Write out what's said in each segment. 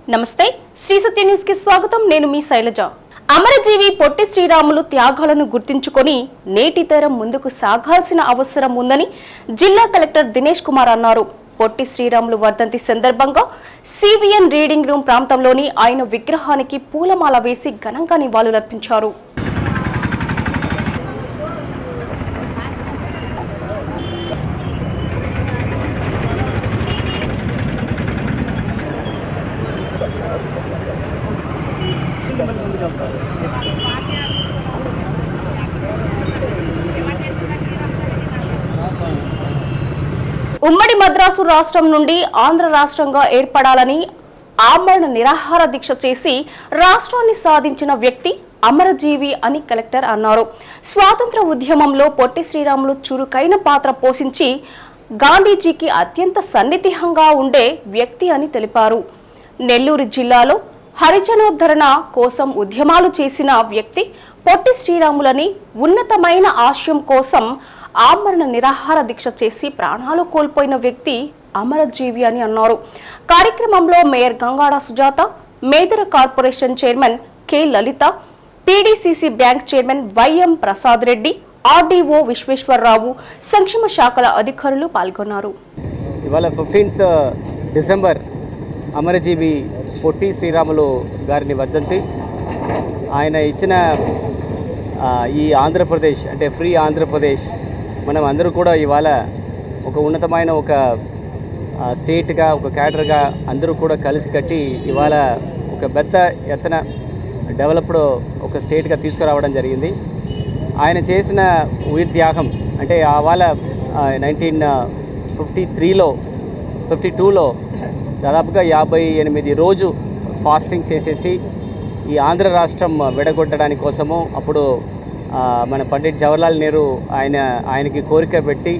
నమస్తే శ్రీ సత్య న్యూస్ కి స్వాగతం నేను మీ శైలజ అమరజీవి పొట్టి శ్రీరాములు త్యాగాలను గుర్తించుకొని నేటి తరం ముందుకు సాగాల్సిన అవసరం ఉందని జిల్లా కలెక్టర్ దినేష్ కుమార్ అన్నారు పొట్టి శ్రీరాములు వర్ధంతి సందర్భంగా సివిఎన్ రీడింగ్ రూమ్ ప్రాంతంలోని ఆయన విగ్రహానికి పూలమాల వేసి ఘనంగా నివాళులర్పించారు ఉమ్మడి మద్రాసు రాష్ట్రం నుండి ఆంధ్ర రాష్ట్రంగా ఏర్పడాలని ఆమరణ నిరాహార దీక్ష చేసి రాష్ట్రాన్ని సాధించిన వ్యక్తి అమరజీవి అని కలెక్టర్ అన్నారు. స్వాతంత్ర ఉద్యమంలో పొట్టి శ్రీరాములు చురుకైన పాత్ర పోషించి గాంధీజీకి అత్యంత సన్నిహితంగా ఉండే వ్యక్తి అని తెలిపారు. నెల్లూరు జిల్లాలో హరిజనోద్ధరణ కోసం ఉద్యమాలు చేసిన వ్యక్తి పొట్టి శ్రీరాములని ఉన్నతమైన ఆశయం కోసం ఆమరణ నిరాహార దీక్ష చేసి ప్రాణాలు కోల్పోయిన వ్యక్తి అమరజీవి అని అన్నారు. కార్యక్రమంలో mayor Gangada Sujatha, Medara corporation chairman K Lalitha, PDCC bank chairman YM Prasad Reddy, RDO Visweswararao, సంక్షేమ శాఖల అధికారులు పాల్గొన్నారు. ఇవాళ 15th డిసెంబర్ అమరజీవి పొట్టి శ్రీరాములు గారిని వర్ధంతి. ఆయన ఇచ్చిన ఈ ఆంధ్రప్రదేశ్ అంటే ఫ్రీ ఆంధ్రప్రదేశ్ మనం అందరూ కూడా ఇవాళ ఒక ఉన్నతమైన ఒక స్టేట్గా ఒక క్యాడర్గా అందరూ కూడా కలిసి కట్టి ఇవాళ ఒక పెద్ద ఎత్తున డెవలప్డ్ ఒక స్టేట్గా తీసుకురావడం జరిగింది. ఆయన చేసిన ఉయిర్ త్యాగం అంటే ఇవాళ 1953లో 52లో దాదాపుగా 58 రోజు ఫాస్టింగ్ చేసేసి ఈ ఆంధ్ర రాష్ట్రం విడగొట్టడానికి కోసము అప్పుడు మన పండిట్ జవహర్లాల్ నెహ్రూ ఆయనకి కోరిక పెట్టి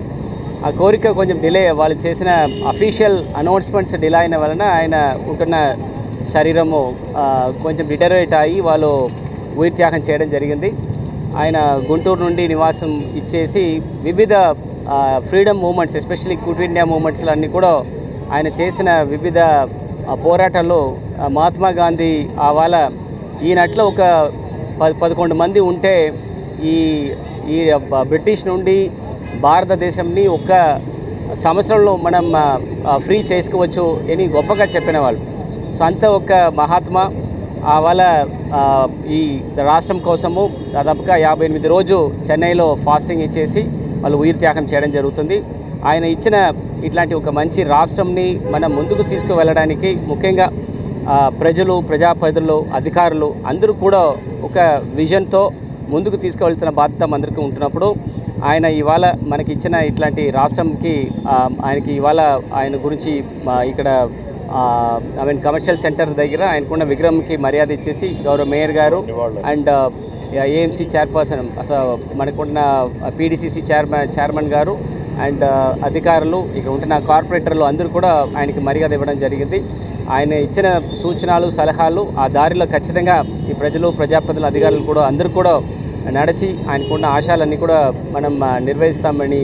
ఆ కోరిక కొంచెం డిలే వాళ్ళు చేసిన అఫీషియల్ అనౌన్స్మెంట్స్ డిలే అయిన వలన ఆయన ఉంటున్న శరీరము కొంచెం డిటరేట్ అయ్యి వాళ్ళు ఉయిర్ త్యాగం చేయడం జరిగింది. ఆయన గుంటూరు నుండి నివాసం ఇచ్చేసి వివిధ freedom movements especially quit India మూమెంట్స్లో అన్నీ కూడా ఆయన చేసిన వివిధ పోరాటాల్లో మహాత్మా గాంధీ వాళ్ళ ఈయనట్లో ఒక 11 మంది ఉంటే ఈ బ్రిటిష్ నుండి భారతదేశంని ఒక సంవత్సరంలో మనం ఫ్రీ చేసుకోవచ్చు అని గొప్పగా చెప్పిన వాళ్ళు. సో అంత ఒక మహాత్మా వాళ్ళ ఈ రాష్ట్రం కోసము దాదాపుగా 58 రోజు చెన్నైలో ఫాస్టింగ్ ఇచ్చేసి వాళ్ళు ఉయిర్ త్యాగం చేయడం జరుగుతుంది. ఆయన ఇచ్చిన ఇట్లాంటి ఒక మంచి రాష్ట్రంని మనం ముందుకు తీసుకువెళ్ళడానికి ముఖ్యంగా ప్రజలు, ప్రజాప్రతినిధులు, అధికారులు అందరూ కూడా ఒక విజన్తో ముందుకు తీసుకువెళ్తున్న బాధ్యత అందరికీ ఉంటున్నప్పుడు ఆయన ఇవాళ మనకి ఇచ్చిన ఇట్లాంటి రాష్ట్రంకి ఆయనకి ఇవాళ ఆయన గురించి ఇక్కడ కమర్షియల్ సెంటర్ దగ్గర ఆయనకున్న విగ్రహంకి మర్యాద ఇచ్చేసి గౌరవ మేయర్ గారు అండ్ ఏఎంసీ చైర్పర్సన్ మనకున్న పీడీసీసీ చైర్మన్ గారు అండ్ అధికారులు ఇక్కడ ఉంటున్న కార్పొరేటర్లు అందరూ కూడా ఆయనకి మర్యాద ఇవ్వడం జరిగింది. ఆయన ఇచ్చిన సూచనలు, సలహాలు ఆ దారిలో ఖచ్చితంగా ఈ ప్రజలు, ప్రజాప్రతినిధులు, అధికారులు కూడా అందరూ కూడా నడిచి ఆయనకున్న ఆశయాలన్నీ కూడా మనం నిర్వహిస్తామని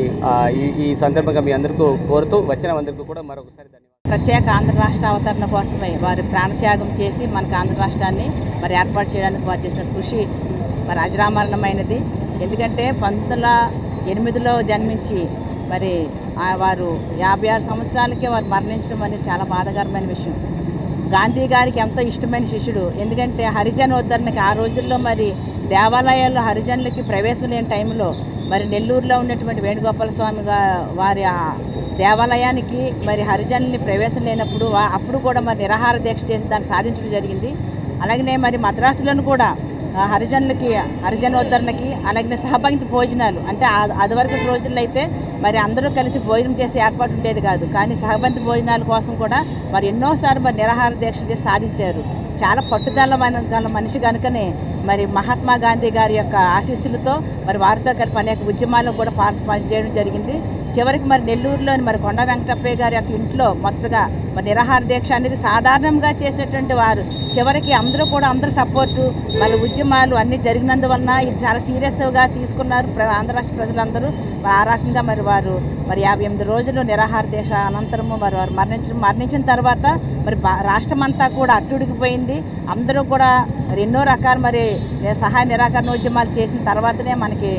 ఈ సందర్భంగా మీ అందరికీ కోరుతూ వచ్చిన అందరికీ కూడా మరొకసారి ధన్యవాదాలు. ప్రత్యేక ఆంధ్ర రాష్ట్ర అవతరణ కోసమై వారి ప్రాణత్యాగం చేసి మనకు ఆంధ్ర రాష్ట్రాన్ని మరి ఏర్పాటు చేయడానికి వారు చేసిన కృషి మరి అజరామరణమైనది. ఎందుకంటే 1908లో జన్మించి మరి వారు 56 సంవత్సరాలకే వారు మరణించడం అనేది చాలా బాధాకరమైన విషయం. గాంధీ గారికి ఎంతో ఇష్టమైన శిష్యుడు. ఎందుకంటే హరిజనోద్ధరణకి ఆ రోజుల్లో మరి దేవాలయాల్లో హరిజనులకి ప్రవేశం లేని టైంలో మరి నెల్లూరులో ఉన్నటువంటి వేణుగోపాల స్వామి వారి దేవాలయానికి మరి హరిజనుల్ని ప్రవేశం లేనప్పుడు అప్పుడు కూడా మరి నిరాహార దీక్ష చేసి దాన్ని సాధించడం జరిగింది. అలాగనే మరి మద్రాసులోను కూడా హరిజనులకి హరిజనోద్ధరణకి అలాగే సహపంక్తి భోజనాలు అంటే అదివరకు రోజుల్లో అయితే మరి అందరూ కలిసి భోజనం చేసే ఏర్పాటు ఉండేది కాదు. కానీ సహపంక్తి భోజనాల కోసం కూడా మరి ఎన్నోసార్లు మరి నిరాహార దీక్ష చేసి సాధించారు. చాలా పట్టుదలమైన గల మనిషి కనుకనే మరి మహాత్మా గాంధీ గారి యొక్క ఆశీస్సులతో మరి వారితో కలిపి అనేక ఉద్యమాల్లో కూడా పార్టిసిపేట్ చేయడం జరిగింది. చివరికి మరి నెల్లూరులోని మరి కొండ వెంకటప్పయ్య గారి యొక్క ఇంట్లో మొదటగా మరి నిరాహార దీక్ష అనేది సాధారణంగా చేసినటువంటి వారు చివరికి అందరూ సపోర్టు మరి ఉద్యమాలు అన్నీ జరిగినందువలన ఇది చాలా సీరియస్గా తీసుకున్నారు ఆంధ్ర రాష్ట్ర ప్రజలందరూ. ఆ రకంగా మరి వారు మరి 58 రోజులు నిరాహార దీక్ష అనంతరము మరి వారు మరణించిన తర్వాత మరి రాష్ట్రం అంతా కూడా అట్టుడికిపోయింది. అందరూ కూడా మరి ఎన్నో రకాల మరి సహాయ నిరాకరణ ఉద్యమాలు చేసిన తర్వాతనే మనకి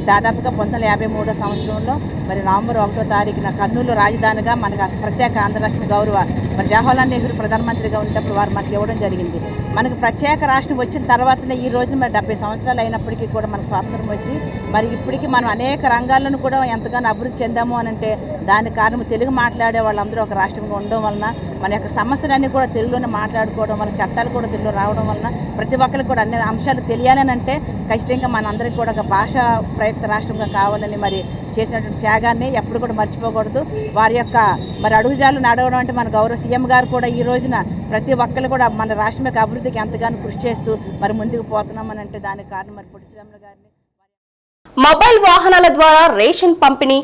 దాదాపుగా 1953 సంవత్సరంలో మరి నవంబర్ 1వ తారీఖున కర్నూలు రాజధానిగా మనకు ప్రత్యేక ఆంధ్ర రాష్ట్రం గౌరవ మరి జవహర్లాల్ నెహ్రూ ప్రధానమంత్రిగా ఉన్నప్పుడు వారు మనకి ఇవ్వడం జరిగింది. మనకు ప్రత్యేక రాష్ట్రం వచ్చిన తర్వాతనే ఈ రోజు మరి 70 సంవత్సరాలు అయినప్పటికీ కూడా మనకు స్వాతంత్రం వచ్చి మరి ఇప్పటికీ మనం అనేక రంగాలను కూడా ఎంతగానో అభివృద్ధి చెందాము అని అంటే దానికి కారణం తెలుగు మాట్లాడే వాళ్ళందరూ ఒక రాష్ట్రంగా ఉండడం వలన మన యొక్క సమస్యలన్నీ కూడా తెలుగులోనే మాట్లాడుకోవడం వల్ల చట్టాలు కూడా తెలుగులో రావడం వలన ప్రతి ఒక్కరికి కూడా అన్ని అంశాలు తెలియాలని అంటే ఖచ్చితంగా మనందరికీ కూడా ఒక భాష ప్రయుక్త రాష్ట్రంగా కావాలని మరి చేసినటువంటి త్యాగాన్ని ఎప్పుడు కూడా మర్చిపోకూడదు. వారి యొక్క మరి అడుగుజాలు నడవడం అంటే మన గౌరవ సీఎం గారు కూడా ఈ రోజున ప్రతి ఒక్కరు కూడా మన రాష్ట్రం యొక్క అభివృద్ధికి ఎంతగానో కృషి చేస్తూ మరి ముందుకు పోతున్నామని అంటే దానికి కారణం మరి పొట్టి శ్రీరాములు గారిని. మొబైల్ వాహనాల ద్వారా రేషన్ పంపిణీ,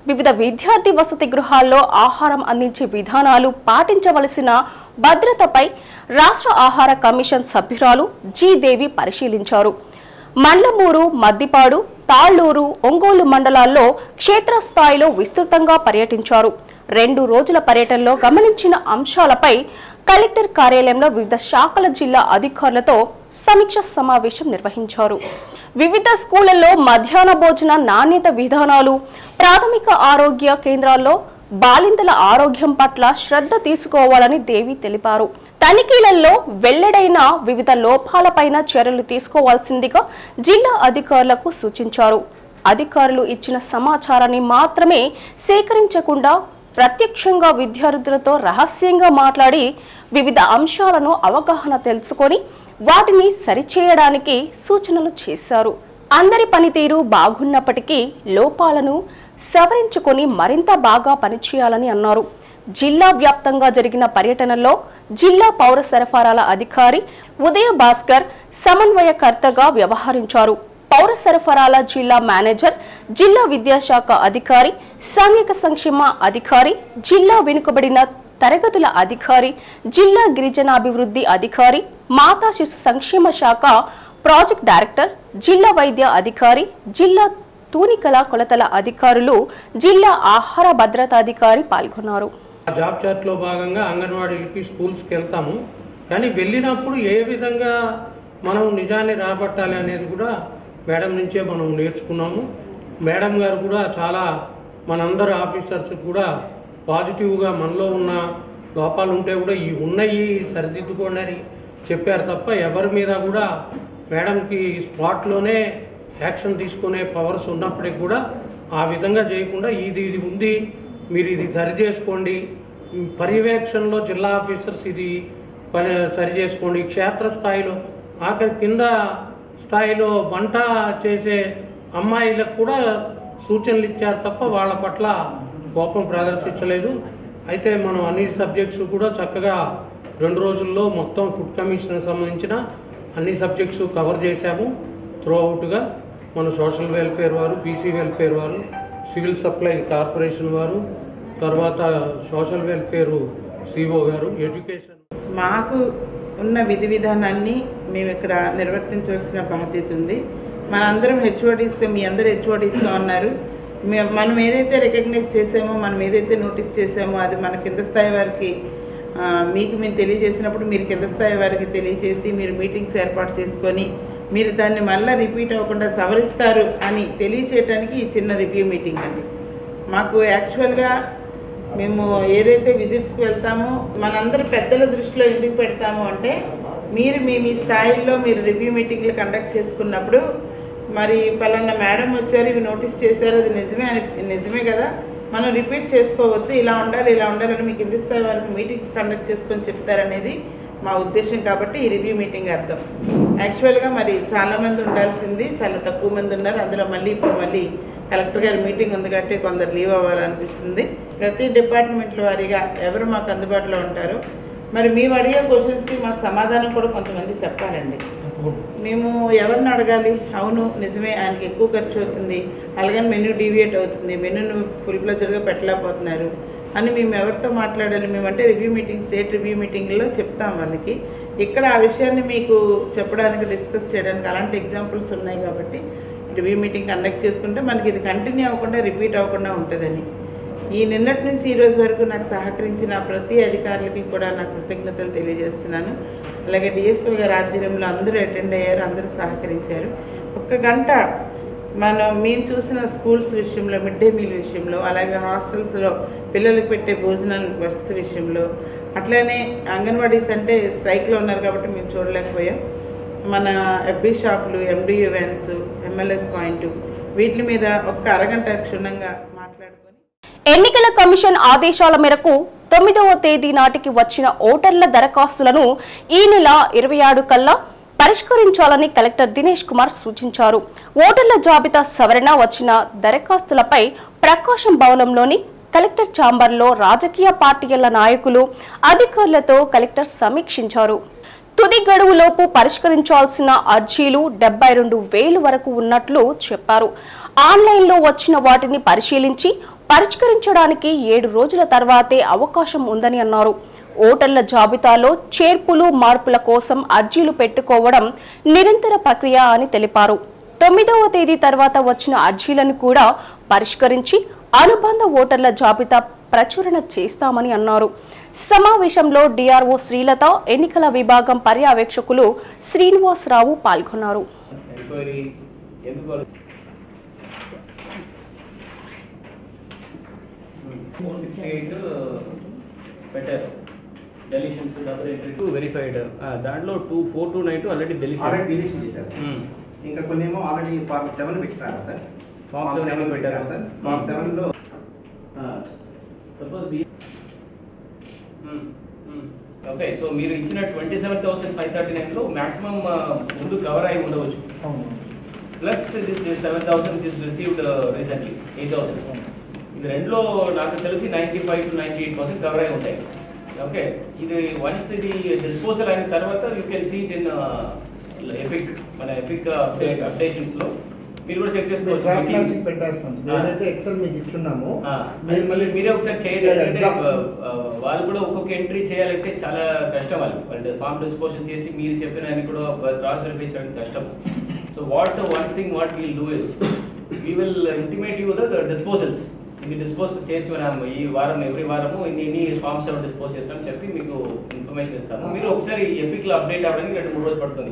వివిధ విద్యార్థి వసతి గృహాల్లో ఆహారం అందించే విధానాలు పాటించవలసిన భద్రతపై రాష్ట్ర ఆహార కమిషన్ సభ్యురాలు జి దేవి పరిశీలించారు. మండ్లమూరు, మద్దిపాడు, తాళ్లూరు, ఒంగోలు మండలాల్లో క్షేత్రస్థాయిలో విస్తృతంగా పర్యటించారు. 2 రోజుల పర్యటనలో గమనించిన అంశాలపై కలెక్టర్ కార్యాలయంలో వివిధ శాఖల జిల్లా అధికారులతో సమీక్ష సమావేశం నిర్వహించారు. వివిధ స్కూళ్లలో మధ్యాహ్న భోజన నాణ్యత విధానాలు, ప్రాథమిక ఆరోగ్య కేంద్రాల్లో బాలింతల ఆరోగ్యం పట్ల శ్రద్ధ తీసుకోవాలని దేవి తెలిపారు. తనిఖీలలో వెల్లడైన వివిధ లోపాలపైన చర్యలు తీసుకోవాల్సిందిగా జిల్లా అధికారులకు సూచించారు. అధికారులు ఇచ్చిన సమాచారాన్ని మాత్రమే సేకరించకుండా ప్రత్యక్షంగా విద్యార్థులతో రహస్యంగా మాట్లాడి వివిధ అంశాలను అవగాహన తెలుసుకొని వాటిని సరిచేయడానికి సూచనలు చేశారు. అందరి పనితీరు బాగున్నప్పటికీ లోపాలను సవరించుకొని మరింత బాగా పనిచేయాలని అన్నారు. జిల్లా వ్యాప్తంగా జరిగిన పర్యటనలో జిల్లా పౌర సరఫరాల అధికారి ఉదయ భాస్కర్ సమన్వయకర్తగా వ్యవహరించారు. పౌర సరఫరాల జిల్లా మేనేజర్, జిల్లా విద్యాశాఖ అధికారి, సాంఘిక సంక్షేమ అధికారి, జిల్లా వెనుకబడిన తరగతుల అధికారి, జిల్లా గిరిజనాభివృద్ధి అధికారి, మాతా శిశు సంక్షేమ శాఖ ప్రాజెక్ట్ డైరెక్టర్, జిల్లా వైద్య అధికారి, జిల్లా తూనికల కొలతల అధికారులు, జిల్లా ఆహార భద్రతాధికారి పాల్గొన్నారు. జాబ్ చార్ట్లో భాగంగా అంగన్వాడీలకి స్కూల్స్కి వెళ్తాము, కానీ వెళ్ళినప్పుడు ఏ విధంగా మనం నిజాన్ని రాబట్టాలి అనేది కూడా మేడం నుంచే మనం నేర్చుకున్నాము. మేడం గారు కూడా చాలా మనందరు ఆఫీసర్స్ కూడా పాజిటివ్గా మనలో ఉన్న లోపాలు ఉంటే కూడా ఈ ఉన్నాయి సరిదిద్దుకోండి అని చెప్పారు తప్ప ఎవరి మీద కూడా మేడంకి స్పాట్లోనే యాక్షన్ తీసుకునే పవర్స్ ఉన్నప్పటికీ కూడా ఆ విధంగా చేయకుండా ఇది ఉంది, మీరు ఇది సరి చేసుకోండి, పర్యవేక్షణలో జిల్లా ఆఫీసర్స్ ఇది పని సరి చేసుకోండి, క్షేత్రస్థాయిలో ఆఖరి కింద స్థాయిలో వంట చేసే అమ్మాయిలకు కూడా సూచనలు ఇచ్చారు తప్ప వాళ్ళ పట్ల కోపం ప్రదర్శించలేదు. అయితే మనం అన్ని సబ్జెక్ట్స్ కూడా చక్కగా 2 రోజుల్లో మొత్తం ఫుడ్ కమిషన్ సంబంధించిన అన్ని సబ్జెక్ట్స్ కవర్ చేశాము. త్రూ అవుట్గా మన సోషల్ వెల్ఫేర్ వారు, బీసీ వెల్ఫేర్ వారు, సివిల్ సప్లై కార్పొరేషన్ వారు, తర్వాత సోషల్ వెల్ఫేర్ సిఓ గారు, ఎడ్యుకేషన్. మాకు ఉన్న విధి విధానాన్ని మేము ఇక్కడ నిర్వర్తించవలసిన బాధ్యత ఉంది. మనందరం హెచ్ఓడీస్గా, మీ అందరూ హెచ్ఓడీస్గా ఉన్నారు. మనం ఏదైతే రికగ్నైజ్ చేసామో, మనం ఏదైతే నోటీస్ చేసామో అది మన కింద స్థాయి వారికి మీకు మేము తెలియజేసినప్పుడు మీరు కింద స్థాయి వారికి తెలియజేసి మీరు మీటింగ్స్ ఏర్పాటు చేసుకొని మీరు దాన్ని మళ్ళీ రిపీట్ అవ్వకుండా సవరిస్తారు అని తెలియచేయడానికి ఈ చిన్న రివ్యూ మీటింగ్ అండి. మాకు యాక్చువల్గా మేము ఏదైతే విజిట్స్కి వెళ్తామో మనందరూ పెద్దల దృష్టిలో ఎందుకు పెడతాము అంటే మీరు మీ స్థాయిలో మీరు రివ్యూ మీటింగ్లు కండక్ట్ చేసుకున్నప్పుడు మరి పలానా మేడం వచ్చారు, ఇవి నోటీస్ చేశారు, అది నిజమే కదా, మనం రిపీట్ చేసుకోవద్దు, ఇలా ఉండాలని మీకు కింది స్థాయి వారికి మీటింగ్స్ కండక్ట్ చేసుకొని చెప్తారనేది మా ఉద్దేశం. కాబట్టి ఈ రివ్యూ మీటింగ్ అర్థం. యాక్చువల్గా మరి చాలామంది ఉండాల్సింది, చాలా తక్కువ మంది ఉన్నారు. అందులో ఇప్పుడు మళ్ళీ కలెక్టర్ గారి మీటింగ్ ఉంది కాబట్టి కొందరు లీవ్ అవ్వాలనిపిస్తుంది. ప్రతి డిపార్ట్మెంట్ల వారీగా ఎవరు మాకు అందుబాటులో ఉంటారో మరి మేము అడిగే క్వశ్చన్స్కి మాకు సమాధానం కూడా కొంతమంది చెప్పాలండి. మేము ఎవరిని అడగాలి? అవును నిజమే, ఆయనకి ఎక్కువ ఖర్చు అవుతుంది, అలాగని మెనూ డీవియేట్ అవుతుంది, మెనూను ఫుల్ ప్లెజర్గా పెట్టలేకపోతున్నారు అని మేము ఎవరితో మాట్లాడాలి? మేమంటే రివ్యూ మీటింగ్, స్టేట్ రివ్యూ మీటింగ్లో చెప్తాం వాళ్ళకి. ఇక్కడ ఆ విషయాన్ని మీకు చెప్పడానికి, డిస్కస్ చేయడానికి అలాంటి ఎగ్జాంపుల్స్ ఉన్నాయి కాబట్టి రివ్యూ మీటింగ్ కండక్ట్ చేసుకుంటే మనకి ఇది కంటిన్యూ అవ్వకుండా, రిపీట్ అవ్వకుండా ఉంటుందని. ఈ నిన్నటి నుంచి ఈ రోజు వరకు నాకు సహకరించిన ప్రతి అధికారులకి కూడా నా కృతజ్ఞతలు తెలియజేస్తున్నాను. అలాగే డిఎస్ఓ గారి ఆధ్వర్యంలో అందరూ అటెండ్ అయ్యారు, అందరూ సహకరించారు. ఒక్క గంట మేము చూసిన స్కూల్స్ విషయంలో, మిడ్ డే మీల్ విషయంలో, అలాగే హాస్టల్స్లో పిల్లలకు పెట్టే భోజనాల వసతి విషయంలో, అట్లనే అంగన్వాడీస్ అంటే స్ట్రైక్లో ఉన్నారు కాబట్టి మేము చూడలేకపోయాం. మన ఎఫ్బీ షాపులు, ఎండియూ వ్యాన్స్, ఎంఎల్ఎస్ పాయింట్, వీటి మీద ఒక్క అరగంట క్షుణ్ణంగా మాట్లాడుకొని ఎన్నికల కమిషన్ ఆదేశాల మేరకు 9వ తేదీ నాటికి వచ్చిన ఓటర్ల దరఖాస్తులను ఈ నెల 27 కల్లా పరిష్కరించాలని కలెక్టర్ దినేష్ కుమార్ సూచించారు. ఓటర్ల జాబితా సవరణ వచ్చిన దరఖాస్తులపై ప్రకాశం భవనంలోని కలెక్టర్ ఛాంబర్లో రాజకీయ పార్టీల నాయకులు, అధికారులతో కలెక్టర్ సమీక్షించారు. తుది గడువులోపు పరిష్కరించాల్సిన అర్జీలు 72,000 వరకు ఉన్నట్లు చెప్పారు. ఆన్లైన్లో వచ్చిన వాటిని పరిశీలించి పరిష్కరించడానికి 7 రోజుల తర్వాతే అవకాశం ఉందని అన్నారు. ఓటర్ల జాబితాలో చేర్పులు, మార్పుల కోసం అర్జీలు పెట్టుకోవడం నిరంతర ప్రక్రియ అని తెలిపారు. 9వ తేదీ తర్వాత వచ్చిన అర్జీలను కూడా పరిష్కరించి అనుబంధ ఓటర్ల జాబితా ప్రచురణ చేస్తామని అన్నారు. సమావేశంలో డిఆర్ఓ శ్రీలత, ఎన్నికల విభాగం పర్యవేక్షకులు శ్రీనివాసరావు పాల్గొన్నారు. దాంట్లో 2429 ఆల్రెడీ డెలిషన్ చేశారు. ఇంకా కొన్ని ఏమో ఆల్రెడీ ఫార్మ్ 7 పెట్టారు సార్. ఫార్మ్ 7 పెట్టారు సార్. ఫార్మ్ 7లో ఓకే. సో మీరు ఇచ్చిన 27,539లో మాక్సిమం ముందు కవర్ అయి ఉండవచ్చు. Plus this 7,000 is received recently 8,000. ఇది రెండులో నాకు తెలిసి 95 to 98% కవర్ అయి ఉంటాయి. ఓకే. ఇది వన్స్ ఇది డిస్పోజల్ అయిన తర్వాత you can see it in epic, మన ఎపిక్ అప్డేషన్స్లో మీరు కూడా చెక్ చేసుకోవచ్చు. ఏదైతే ఎక్సెల్ మీకు ఇచ్చున్నామో మీరే ఒకసారి చేయాలి. వాళ్ళు కూడా ఒక్కొక్క ఎంట్రీ చేయాలంటే చాలా కష్టం. వాళ్ళు ఫామ్ డిస్పోజల్ చేసి మీరు చెప్పిన కూడా క్రాస్ వెరిఫై చేయడం కష్టం. So one thing what will do is we will intimate you the disposals. ఇవి డిస్పోజ్ చేసి మనము ఈ వారం, ఎవ్రీ వారము ఇన్ని ఫామ్స్ ఎవరు డిస్పోజ్ చేస్తామని చెప్పి మీకు ఇన్ఫర్మేషన్ ఇస్తాము. మీరు ఒకసారి ఎపిక్లో అప్డేట్ అవ్వడానికి 2-3 రోజులు పడుతుంది.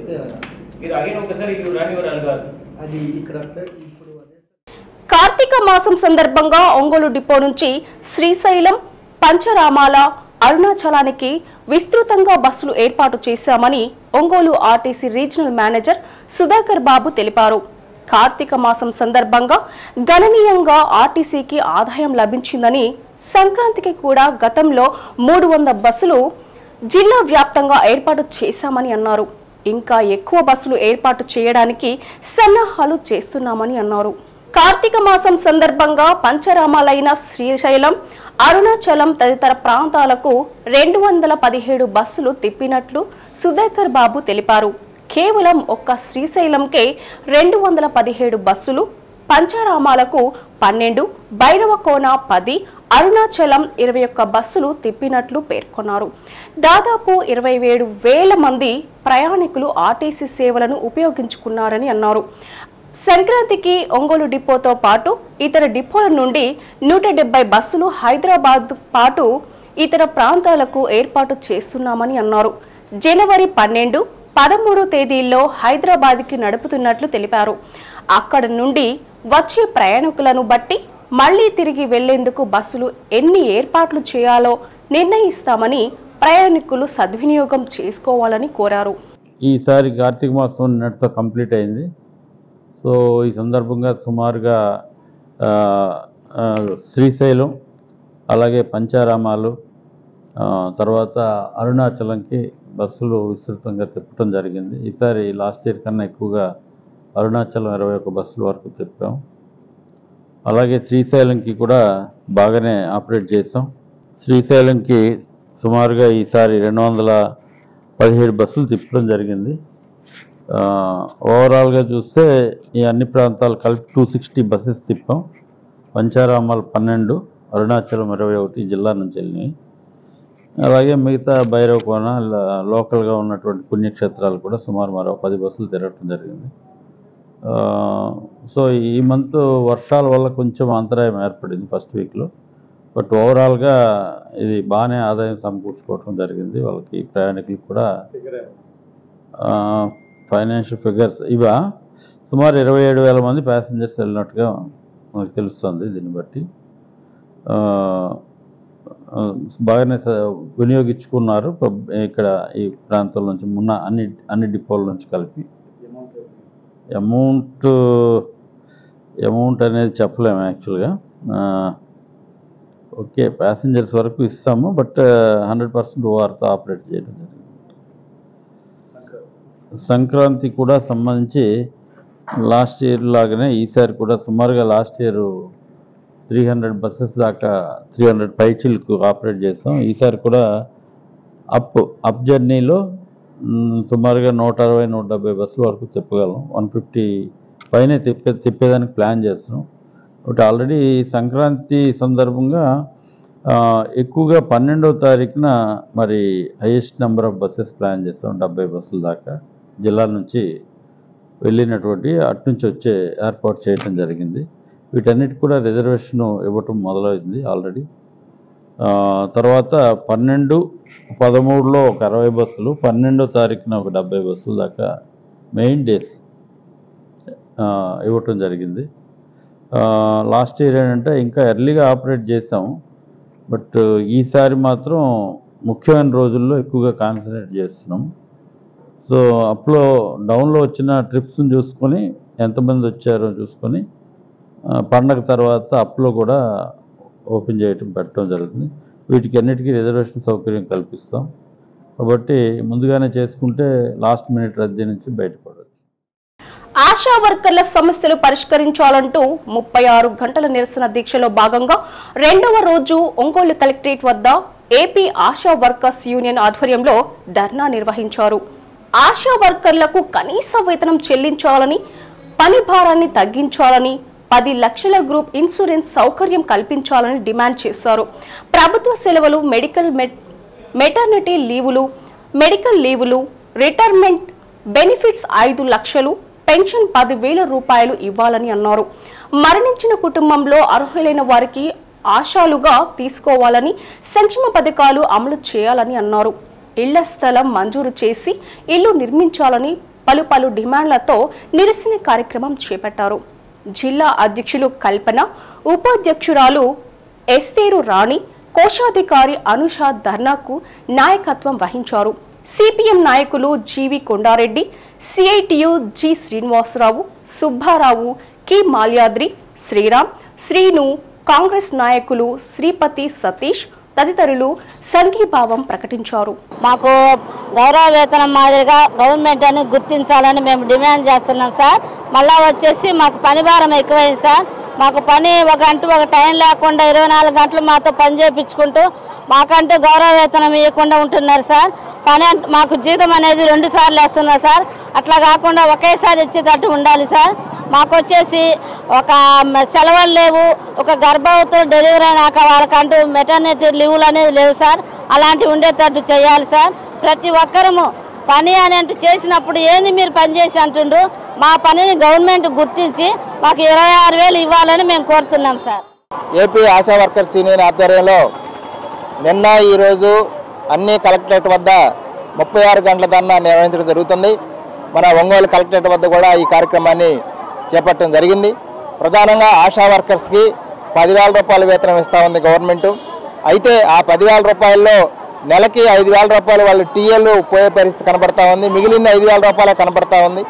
మీరు అగైన్ ఒకసారి రాని వారు అడగారు. కార్తీక మాసం సందర్భంగా ఒంగోలు డిపో నుంచి శ్రీశైలం, పంచరామాల, అరుణాచలానికి విస్తృతంగా బస్సులు ఏర్పాటు చేశామని Ongole RTC regional manager Sudhakar Babu తెలిపారు. కార్తీక మాసం సందర్భంగా గణనీయంగా ఆర్టీసీకి ఆదాయం లభించిందని, సంక్రాంతికి కూడా గతంలో 300 బస్సులు జిల్లా వ్యాప్తంగా ఏర్పాటు చేశామని అన్నారు. ఇంకా ఎక్కువ బస్సులు ఏర్పాటు చేయడానికి సన్నాహాలు చేస్తున్నామని అన్నారు. కార్తీక మాసం సందర్భంగా పంచరామాలైన శ్రీశైలం, అరుణాచలం తదితర ప్రాంతాలకు 217 బస్సులు తిప్పినట్లు సుధాకర్ బాబు తెలిపారు. కేవలం ఒక్క శ్రీశైలంకే 217 బస్సులు, పంచరామాలకు 12, భైరవకోన 10, అరుణాచలం 21 బస్సులు తిప్పినట్లు పేర్కొన్నారు. దాదాపు 27,000 మంది ప్రయాణికులు ఆర్టీసీ సేవలను ఉపయోగించుకున్నారని అన్నారు. సంక్రాంతికి ఒంగోలు డిపోతో పాటు ఇతర డిపోల నుండి 170 బస్సులు హైదరాబాద్ పాటు ఇతర ప్రాంతాలకు ఏర్పాటు చేస్తున్నామని అన్నారు. జనవరి 12, 13 తేదీల్లో హైదరాబాద్కి నడుపుతున్నట్లు తెలిపారు. అక్కడ నుండి వచ్చే ప్రయాణికులను బట్టి మళ్లీ తిరిగి వెళ్లేందుకు బస్సులు ఎన్ని ఏర్పాట్లు చేయాలో నిర్ణయిస్తామని ప్రయాణికులు సద్వినియోగం చేసుకోవాలని కోరారు. ఈసారి కార్తీక మాసం నిన్నటితో కంప్లీట్ అయింది. సో ఈ సందర్భంగా సుమారుగా శ్రీశైలం, అలాగే పంచారామాలు, తర్వాత అరుణాచలంకి బస్సులు విస్తృతంగా తిప్పడం జరిగింది. ఈసారి లాస్ట్ ఇయర్ కన్నా ఎక్కువగా అరుణాచలం 21 బస్సుల వరకు తిప్పాం. అలాగే శ్రీశైలంకి కూడా బాగానే ఆపరేట్ చేసాం. శ్రీశైలంకి సుమారుగా ఈసారి 217 బస్సులు తిప్పడం జరిగింది. ఓవరాల్గా చూస్తే ఈ అన్ని ప్రాంతాలు కలిపి 260 బస్సెస్ తిప్పాం. పంచారామాలు 12, అరుణాచలం 21 జిల్లా నుంచి వెళ్ళినాయి. అలాగే మిగతా భైరవకోన లోకల్గా ఉన్నటువంటి పుణ్యక్షేత్రాలు కూడా సుమారు మరో 10 బస్సులు తిరగటం జరిగింది. సో ఈ మంత్ వర్షాల వల్ల కొంచెం అంతరాయం ఏర్పడింది ఫస్ట్ వీక్లో. బట్ ఓవరాల్గా ఇది బాగానే ఆదాయం సమకూర్చుకోవడం జరిగింది. వాళ్ళకి ప్రయాణికులకు కూడా ఫైనాన్షియల్ ఫిగర్స్ ఇవా సుమారు 27,000 మంది ప్యాసింజర్స్ వెళ్ళినట్టుగా మనకు తెలుస్తుంది. దీన్ని బట్టి బాగానే వినియోగించుకున్నారు ఇక్కడ ఈ ప్రాంతం నుంచి ఉన్న అన్ని డిపోల నుంచి కలిపి. అమౌంట్ అనేది చెప్పలేము యాక్చువల్గా. ఓకే, ప్యాసింజర్స్ వరకు ఇస్తాము, బట్ 100% ఓఆర్తో ఆపరేట్ చేయడం జరిగింది. సంక్రాంతి కూడా సంబంధించి లాస్ట్ ఇయర్ లాగానే ఈసారి కూడా సుమారుగా లాస్ట్ ఇయర్ 300 బస్సెస్ దాకా 300 పైచిలకు ఆపరేట్ చేస్తాం. ఈసారి కూడా అప్ జర్నీలో సుమారుగా 160-170 బస్సుల వరకు తిప్పగలం. 150 పైనే తిప్పేదానికి ప్లాన్ చేస్తున్నాం. ఒకటి ఆల్రెడీ సంక్రాంతి సందర్భంగా ఎక్కువగా 12వ తారీఖున మరి highest number of buses plan చేస్తాం. 70 బస్సుల దాకా జిల్లాల నుంచి వెళ్ళినటువంటి అటు నుంచి వచ్చే ఏర్పాటు చేయడం జరిగింది. వీటన్నిటి కూడా రిజర్వేషన్ ఇవ్వటం మొదలైంది ఆల్రెడీ. తర్వాత 12, 13లో ఒక 60 బస్సులు, 12వ తారీఖున ఒక 70 బస్సుల దాకా మెయిన్ డేస్ ఇవ్వటం జరిగింది. లాస్ట్ ఇయర్ ఏంటంటే ఇంకా ఎర్లీగా ఆపరేట్ చేసాము, బట్ ఈసారి మాత్రం ముఖ్యమైన రోజుల్లో ఎక్కువగా కాన్సన్ట్రేట్ చేస్తున్నాం. సో అప్లో డౌన్లో వచ్చిన ట్రిప్స్ని చూసుకొని ఎంతమంది వచ్చారో చూసుకొని పండగ తర్వాత అప్లో కూడా ఓపెన్ పెట్టడం జరుగుతుంది. వీటికి అన్నిటికీ రిజర్వేషన్ సౌకర్యం కల్పిస్తాం. కాబట్టి ముందుగానే చేసుకుంటే లాస్ట్ మినిట్ రద్దీ నుంచి బయటపడవచ్చు. ఆశా వర్కర్ల సమస్యలు పరిష్కరించాలంటూ 36 గంటల నిరసన దీక్షలో భాగంగా 2వ రోజు ఒంగోలు కలెక్టరేట్ వద్ద ఏపీ ఆశా వర్కర్స్ యూనియన్ ఆధ్వర్యంలో ధర్నా నిర్వహించారు. ఆశా వర్కర్లకు కనీస వేతనం చెల్లించాలని, పని భారాన్ని తగ్గించాలని, 10 లక్షల గ్రూప్ ఇన్సూరెన్స్ సౌకర్యం కల్పించాలని డిమాండ్ చేశారు. ప్రభుత్వ సెలవులు, మెటర్నిటీ లీవులు, మెడికల్ లీవులు, రిటైర్మెంట్ బెనిఫిట్స్ 5 లక్షలు, పెన్షన్ 10,000 రూపాయలు ఇవ్వాలని అన్నారు. మరణించిన కుటుంబంలో అర్హులైన వారికి ఆశాలుగా తీసుకోవాలని, సంక్షేమ పథకాలు అమలు చేయాలని అన్నారు. ఇళ్ల స్థలం మంజూరు చేసి ఇల్లు నిర్మించాలని పలు డిమాండ్లతో నిరసన కార్యక్రమం చేపట్టారు. జిల్లా అధ్యక్షులు కల్పన, ఉపాధ్యక్షురాలు ఎస్తేరు రాణి, కోశాధికారి అనుష ధర్నాకు నాయకత్వం వహించారు. సిపిఎం నాయకులు జీవి కొండారెడ్డి, సిఐటియు జి శ్రీనివాసరావు, సుబ్బారావు, కి మాల్యాద్రి, శ్రీరామ్, శ్రీను, కాంగ్రెస్ నాయకులు శ్రీపతి సతీష్ తదితరులు సంఘీభావం ప్రకటించారు. మాకు గౌరవ వేతనం మాదిరిగా గవర్నమెంట్ అని గుర్తించాలని మేము డిమాండ్ చేస్తున్నాం సార్. మళ్ళా వచ్చేసి మాకు పని భారం ఎక్కువైంది సార్. మాకు పని ఒక టైం లేకుండా 24 గంటలు మాతో పని చేయించుకుంటూ మాకంటూ గౌరవ వేతనం ఇవ్వకుండా ఉంటున్నారు సార్. పని మాకు జీతం అనేది 2 సార్లు వేస్తున్నారు సార్. అట్లా కాకుండా ఒకేసారి ఇచ్చేటట్టు ఉండాలి సార్. మాకు వచ్చేసి ఒక సెలవులు లేవు, ఒక గర్భవతులు డెలివరీ అయినాక వాళ్ళకంటూ మెటర్నిటీ లీవులు అనేది లేవు సార్. అలాంటివి ఉండేటట్టు చేయాలి సార్. ప్రతి ఒక్కరము పని అని చేసినప్పుడు ఏంది మీరు పని చేసి అంటుండ్రు, మా పనిని గవర్నమెంట్ గుర్తించి మాకు 26,000 ఇవ్వాలని మేము కోరుతున్నాం sir. AP ASHA workers union ఆధ్వర్యంలో నిన్న ఈరోజు అన్ని కలెక్టరేట్ వద్ద 36 గంటల ధర్నా నిర్వహించడం జరుగుతుంది. మన ఒంగోలు కలెక్టరేట్ వద్ద కూడా ఈ కార్యక్రమాన్ని చేపట్టడం జరిగింది. ప్రధానంగా ఆశా వర్కర్స్కి 10,000 రూపాయల వేతనం ఇస్తూ ఉంది గవర్నమెంటు. అయితే ఆ 10,000 రూపాయల్లో నెలకి 5,000 రూపాయలు వాళ్ళు టీఎల్ పోయే పరిస్థితి కనబడతా ఉంది. మిగిలిన 5,000 రూపాయలే కనబడతా ఉంది.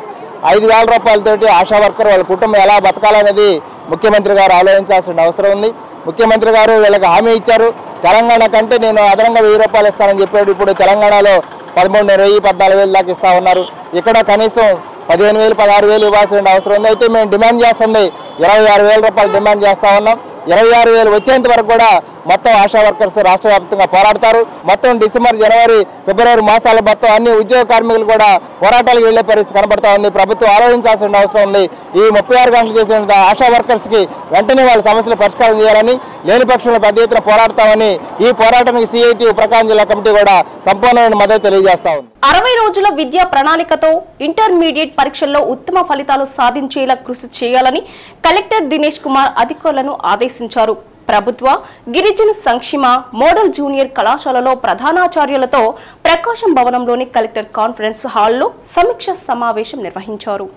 5,000 రూపాయలతోటి ఆశా వర్కర్ వాళ్ళ కుటుంబం ఎలా బతకాలనేది ముఖ్యమంత్రి గారు ఆలోచించాల్సిన అవసరం ఉంది. ముఖ్యమంత్రి గారు వీళ్ళకి హామీ ఇచ్చారు. తెలంగాణ కంటే నేను అదనంగా 1,000 రూపాయలు ఇస్తానని చెప్పాడు. ఇప్పుడు తెలంగాణలో 13,000, 14,000 దాకా ఇస్తూ ఉన్నారు. ఇక్కడ కనీసం 15,000, 16,000 ఇవ్వాల్సిన అవసరం ఉంది. అయితే మేము డిమాండ్ చేస్తుంది 26,000 రూపాయలు డిమాండ్ చేస్తూ ఉన్నాం. 26,000 వచ్చేంత వరకు కూడా మొత్తం ఆశా వర్కర్స్ రాష్ట్ర వ్యాప్తంగా పోరాడతారు. మొత్తం డిసెంబర్, జనవరి, ఫిబ్రవరి మాసాల మొత్తం అన్ని ఉద్యోగ కార్మికులు కూడా పోరాటాలకు వెళ్లే పరిస్థితి కనబడతా ఉంది. ప్రభుత్వం ఆలోచించాల్సిన అవసరం ఉంది. ఈ 36 గంటలు చేసిన ఆశా వర్కర్స్కి వెంటనే వాళ్ళ సమస్యలు పరిష్కారం చేయాలని, లేని పక్షంలో పెద్ద ఎత్తున పోరాడతామని ఈ పోరాటానికి సిఐటి ప్రకాశం జిల్లా కమిటీ కూడా సంపూర్ణమైన మద్దతు తెలియజేస్తా ఉంది. 60 రోజుల విద్యా ప్రణాళికతో ఇంటర్మీడియట్ పరీక్షల్లో ఉత్తమ ఫలితాలు సాధించేలా కృషి చేయాలని కలెక్టర్ దినేష్ కుమార్ అధికారులను ఆదేశించారు. ప్రభుత్వ గిరిజన సంక్షేమ మోడల్ జూనియర్ కళాశాలలో ప్రధానాచార్యులతో ప్రకాశం భవనంలోని కలెక్టర్ కాన్ఫరెన్స్ హాల్లో సమీక్ష సమావేశం నిర్వహించారు.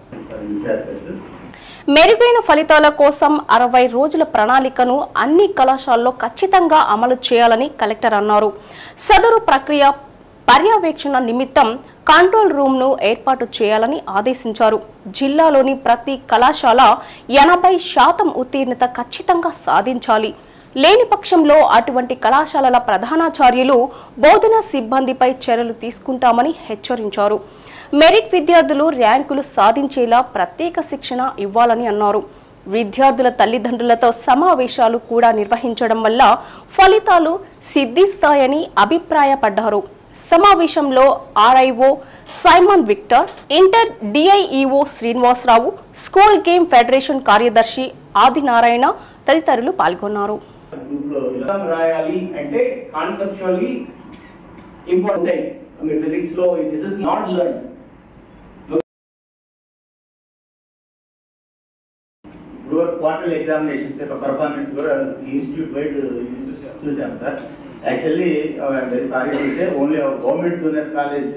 మెరుగైన ఫలితాల కోసం 60 రోజుల ప్రణాళికను అన్ని కళాశాలల్లో ఖచ్చితంగా అమలు చేయాలని కలెక్టర్ అన్నారు. సదరు ప్రక్రియ పర్యవేక్షణ నిమిత్తం కంట్రోల్ రూమ్ను ఏర్పాటు చేయాలని ఆదేశించారు. జిల్లాలోని ప్రతి కళాశాల 80% ఉత్తీర్ణత ఖచ్చితంగా సాధించాలి. లేని పక్షంలో అటువంటి కళాశాలల ప్రధానాచార్యులు బోధనా సిబ్బందిపై చర్యలు తీసుకుంటామని హెచ్చరించారు. మెరిట్ విద్యార్థులు ర్యాంకులు సాధించేలా ప్రత్యేక శిక్షణ ఇవ్వాలని అన్నారు. విద్యార్థుల తల్లిదండ్రులతో సమావేశాలు కూడా నిర్వహించడం వల్ల ఫలితాలు సిద్ధిస్తాయని అభిప్రాయపడ్డారు. సమావేశంలో RIO Simon Victor, inter DIEO Srinivasarao, school game federation కార్యదర్శి ఆదినారాయణ తదితరులు పాల్గొన్నారు. రాయాలి అంటే conceptually important. I mean, physics law, this is not learned. Quarterly examinations యొక్క పర్ఫార్మెన్స్ కూడా ఇన్స్టిట్యూట్ వైడ్ చూసాం sir. Actually I'm very sorry to say only government junior college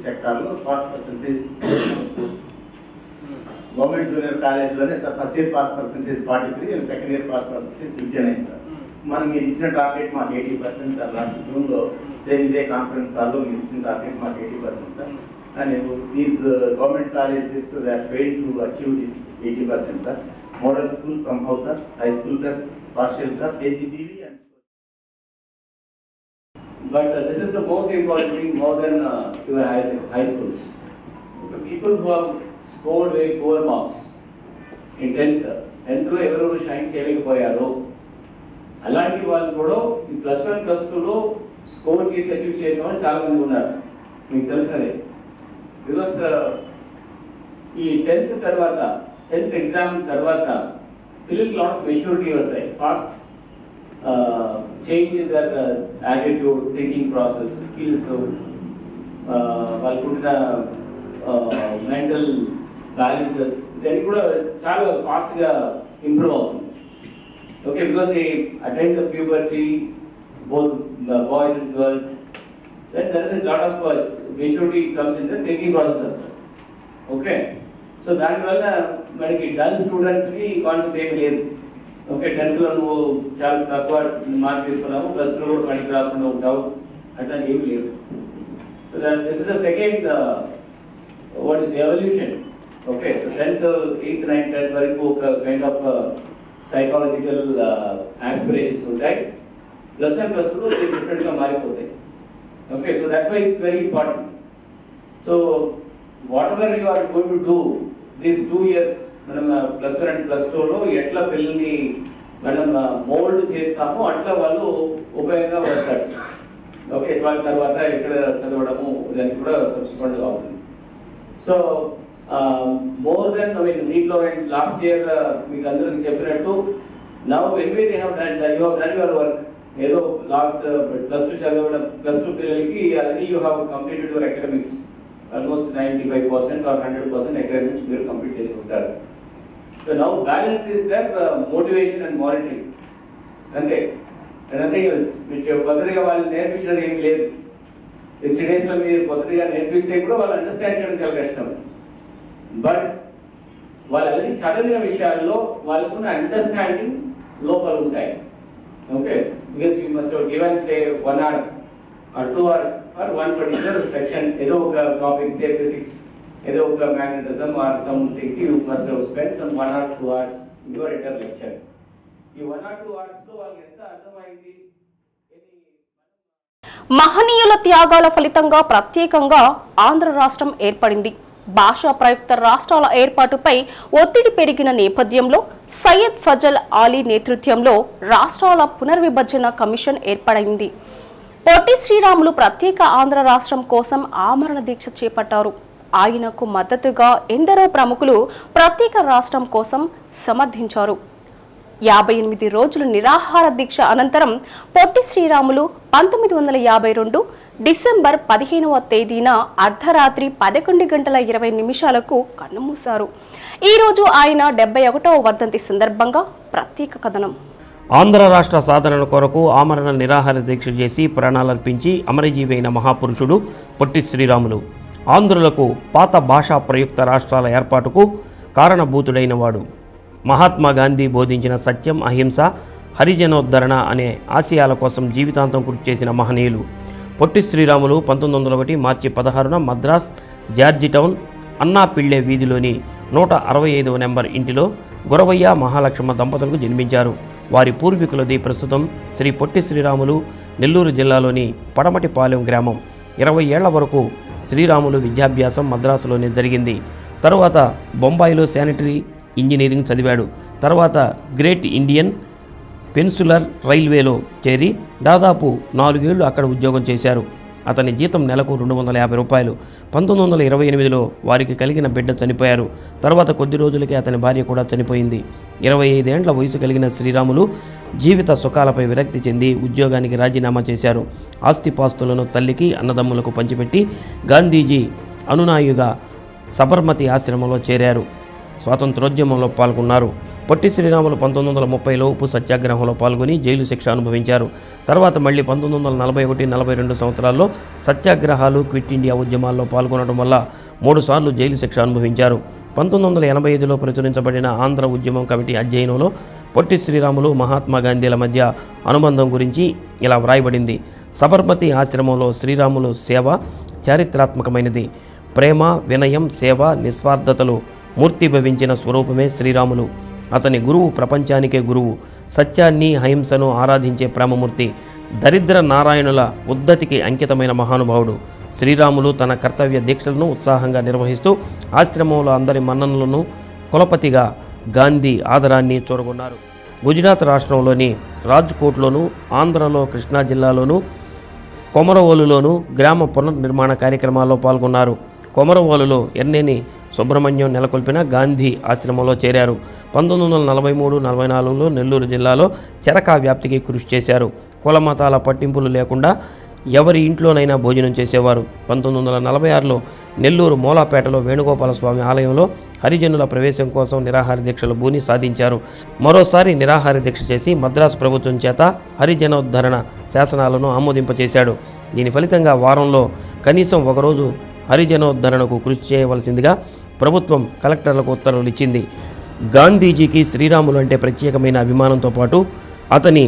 సెక్టార్లో pass percentage, government junior కాలేజ్లోనే sir first year pass percentage 43 and second year pass percentage 59 sir. మనం మీరు ఇచ్చిన target మాకు 80% sir. Last జూన్లో same ఇదే conference హాల్లో మీరు ఇచ్చిన టార్గెట్ మాకు 80% sir. And these government colleges that failed to achieve this 80% sir. Model school somehow sir, high school plus partial sir, KGBV and but this is the most important thing more than your high schools. The people who have scored very poor marks in 10th లో ఎవరెవరు shine చేయలేకపోయారో అలాంటి వాళ్ళు కూడా ఈ +1 +2లో score చేసి achieve చేసిన వాళ్ళు చాలా మంది ఉన్నారు. మీకు తెలుసదే. బికాస్ ఈ 10th తర్వాత 10th ఎగ్జామ్ తర్వాత పిల్లలకి లాట్ ఆఫ్ మెచ్యూరిటీ వస్తాయి. Fast change in their attitude, thinking process, skills, వాళ్ళకున్న మెంటల్ బ్యాలెన్సెస్ ఇవన్నీ కూడా చాలా ఫాస్ట్గా ఇంప్రూవ్ అవుతుంది. Okay, because they attend the puberty, both the boys and girls, then there is a lot of maturity comes in the thinking process. Okay, so that వల్ల మనకి dull students కి concept ఏమి లేదు. ఓకే, 10th లో నువ్వు చాలా తక్కువ mark తీసుకున్నావు, +2 లో కూడా పనికి రాకుండా ఉంటావు, అట్లా ఏమి లేదు. So that this is the second what is evolution. Okay, so 10th 8th 9th 10th వరకు ఒక కైండ్ ఆఫ్ సైకాలజికల్ ఆస్పిరేషన్స్ ఉంటాయి. +1 +2 డిఫరెంట్గా మారిపోతాయి. Okay, so that's why it's very important. So whatever you are going to do these 2 years మనం +1 and +2లో ఎట్లా పిల్లల్ని మనం మోల్డ్ చేస్తామో అట్లా వాళ్ళు ఉపయోగంగా వస్తారు. ఓకే, వాళ్ళ తర్వాత ఎక్కడ చదవడము దానికి కూడా సబ్సిక్వెంట్గా అవుతుంది. సో మోర్ దెన్ దీంట్లో లాస్ట్ ఇయర్ మీకు అందరికి చెప్పినట్టు now anyway they have done you have done your work. ఏదో లాస్ట్ +2 చదవడం, +2 పిల్లలకి already you have completed your academics. Almost 95% or 100% academics మీరు కంప్లీట్ చేసి ఉంటారు. So now balance is there motivation and monitoring, అంతే. Nothing else. మీరు కొత్తగా వాళ్ళు నేర్పించడం ఏమి లేదు. 60 daysలో మీరు కొత్తగా నేర్పిస్తే కూడా వాళ్ళు అండర్స్టాండ్ చేయడం చాలా కష్టం. బట్ వాళ్ళు ఆల్రెడీ చదివిన విషయాల్లో వాళ్ళకున్న అండర్స్టాండింగ్ లోపల ఉంటాయి. Okay, because you must have given say 1 hour or 2 hours for one particular section. Edo oka topic, say physics, edo oka magnetism or something, you must have spent some 1 or 2 hours in your entire lecture. Ee 1 or 2 hours lo vallu enta ardhamaindi. మహనీయుల త్యాగాల ఫలితంగా ప్రత్యేకంగా ఆంధ్ర రాష్ట్రం ఏర్పడింది. భాషా ప్రయుక్త రాష్ట్రాల ఏర్పాటుపై ఒత్తిడి పెరిగిన నేపథ్యంలో సయ్యద్ ఫజల్ ఆలీ నేతృత్వంలో రాష్ట్రాల పునర్విభజన కమిషన్ ఏర్పడింది. పొట్టి శ్రీరాములు ప్రత్యేక ఆంధ్ర రాష్ట్రం కోసం ఆమరణ దీక్ష చేపట్టారు. ఆయనకు మద్దతుగా ఎందరో ప్రముఖులు ప్రత్యేక రాష్ట్రం కోసం సమర్థించారు. 58 రోజుల నిరాహార దీక్ష అనంతరం పొట్టి శ్రీరాములు 1952 డిసెంబర్ 15వ తేదీన అర్ధరాత్రి 11:20 కన్నుమూశారు. ఈ రోజు ఆయన 71వ వర్ధంతి సందర్భంగా ప్రత్యేక కథనం. ఆంధ్ర రాష్ట్ర సాధన కొరకు ఆమరణ నిరాహార దీక్ష చేసి ప్రాణాలర్పించి అమరజీవి అయిన మహాపురుషుడు పొట్టి శ్రీరాములు. ఆంధ్రులకు పాత భాషా ప్రయుక్త రాష్ట్రాల ఏర్పాటుకు కారణభూతుడైన వాడు. మహాత్మా గాంధీ బోధించిన సత్యం, అహింస, హరిజనోద్ధరణ అనే ఆశయాల కోసం జీవితాంతం కృషి చేసిన మహనీయులు. పొట్టి శ్రీరాములు 1901 మార్చి 16న మద్రాస్ జార్జి టౌన్ అన్నా పిళ్ళే వీధిలోని 165వ నెంబర్ ఇంటిలో గురవయ్య మహాలక్ష్మ దంపతులకు జన్మించారు. వారి పూర్వీకులది ప్రస్తుతం శ్రీ పొట్టి శ్రీరాములు నెల్లూరు జిల్లాలోని పడమటిపాలెం గ్రామం. 20 ఏళ్ల వరకు శ్రీరాములు విద్యాభ్యాసం మద్రాసులోనే జరిగింది. తరువాత బొంబాయిలో శానిటరీ ఇంజనీరింగ్ చదివాడు. తర్వాత గ్రేట్ ఇండియన్ పెన్సులర్ రైల్వేలో చేరి దాదాపు 4 ఏళ్లు అక్కడ ఉద్యోగం చేశారు. అతని జీతం నెలకు 250 రూపాయలు. 1928లో వారికి కలిగిన బిడ్డ చనిపోయారు. తర్వాత కొద్ది రోజులకే అతని భార్య కూడా చనిపోయింది. 25 ఏండ్ల వయసు కలిగిన శ్రీరాములు జీవిత సుఖాలపై విరక్తి చెంది ఉద్యోగానికి రాజీనామా చేశారు. ఆస్తిపాస్తులను తల్లికి, అన్నదమ్ములకు పంచిపెట్టి గాంధీజీ అనునాయుగా సబర్మతి ఆశ్రమంలో చేరారు. స్వాతంత్రోద్యమంలో పాల్గొన్నారు. పొట్టి శ్రీరాములు 1930లో ఉప్పు సత్యాగ్రహంలో పాల్గొని జైలు శిక్ష అనుభవించారు. తర్వాత మళ్ళీ 1941-42 సంవత్సరాల్లో సత్యాగ్రహాలు, క్విట్ ఇండియా ఉద్యమాల్లో పాల్గొనడం వల్ల 3 సార్లు జైలు శిక్ష అనుభవించారు. 1985లో ప్రచురించబడిన ఆంధ్ర ఉద్యమం కమిటీ అధ్యయనంలో పొట్టి శ్రీరాములు, మహాత్మా గాంధీల మధ్య అనుబంధం గురించి ఇలా వ్రాయబడింది. సబర్మతి ఆశ్రమంలో శ్రీరాములు సేవ చారిత్రాత్మకమైనది. ప్రేమ, వినయం, సేవ, నిస్వార్థతలు మూర్తిభవించిన స్వరూపమే శ్రీరాములు. అతని గురువు ప్రపంచానికే గురువు. సత్యాన్ని, అహింసను ఆరాధించే ప్రేమమూర్తి. దరిద్ర నారాయణుల ఉద్ధతికి అంకితమైన మహానుభావుడు. శ్రీరాములు తన కర్తవ్య దీక్షలను ఉత్సాహంగా నిర్వహిస్తూ ఆశ్రమంలో అందరి మన్ననలను కులపతిగా గాంధీ ఆదరాన్ని చూరగొన్నారు. గుజరాత్ రాష్ట్రంలోని రాజ్కోట్లోను, ఆంధ్రలో కృష్ణా జిల్లాలోను, కొమరవోలులోను గ్రామ పునర్నిర్మాణ కార్యక్రమాల్లో పాల్గొన్నారు. కొమరవోలులో ఎర్నేని సుబ్రహ్మణ్యం నెలకొల్పిన గాంధీ ఆశ్రమంలో చేరారు. 1943-44లో నెల్లూరు జిల్లాలో చెరకా వ్యాప్తికి కృషి చేశారు. కుల మతాల పట్టింపులు లేకుండా ఎవరి ఇంట్లోనైనా భోజనం చేసేవారు. 1946లో నెల్లూరు మూలాపేటలో వేణుగోపాలస్వామి ఆలయంలో హరిజనుల ప్రవేశం కోసం నిరాహార దీక్షలు బూని సాధించారు. మరోసారి నిరాహార దీక్ష చేసి మద్రాసు ప్రభుత్వం చేత హరిజనోద్ధరణ శాసనాలను ఆమోదింపచేశాడు. దీని ఫలితంగా వారంలో కనీసం ఒకరోజు హరిజనోద్ధరణకు కృషి చేయవలసిందిగా ప్రభుత్వం కలెక్టర్లకు ఉత్తర్వులు ఇచ్చింది. గాంధీజీకి శ్రీరాములు అంటే ప్రత్యేకమైన అభిమానంతో పాటు అతని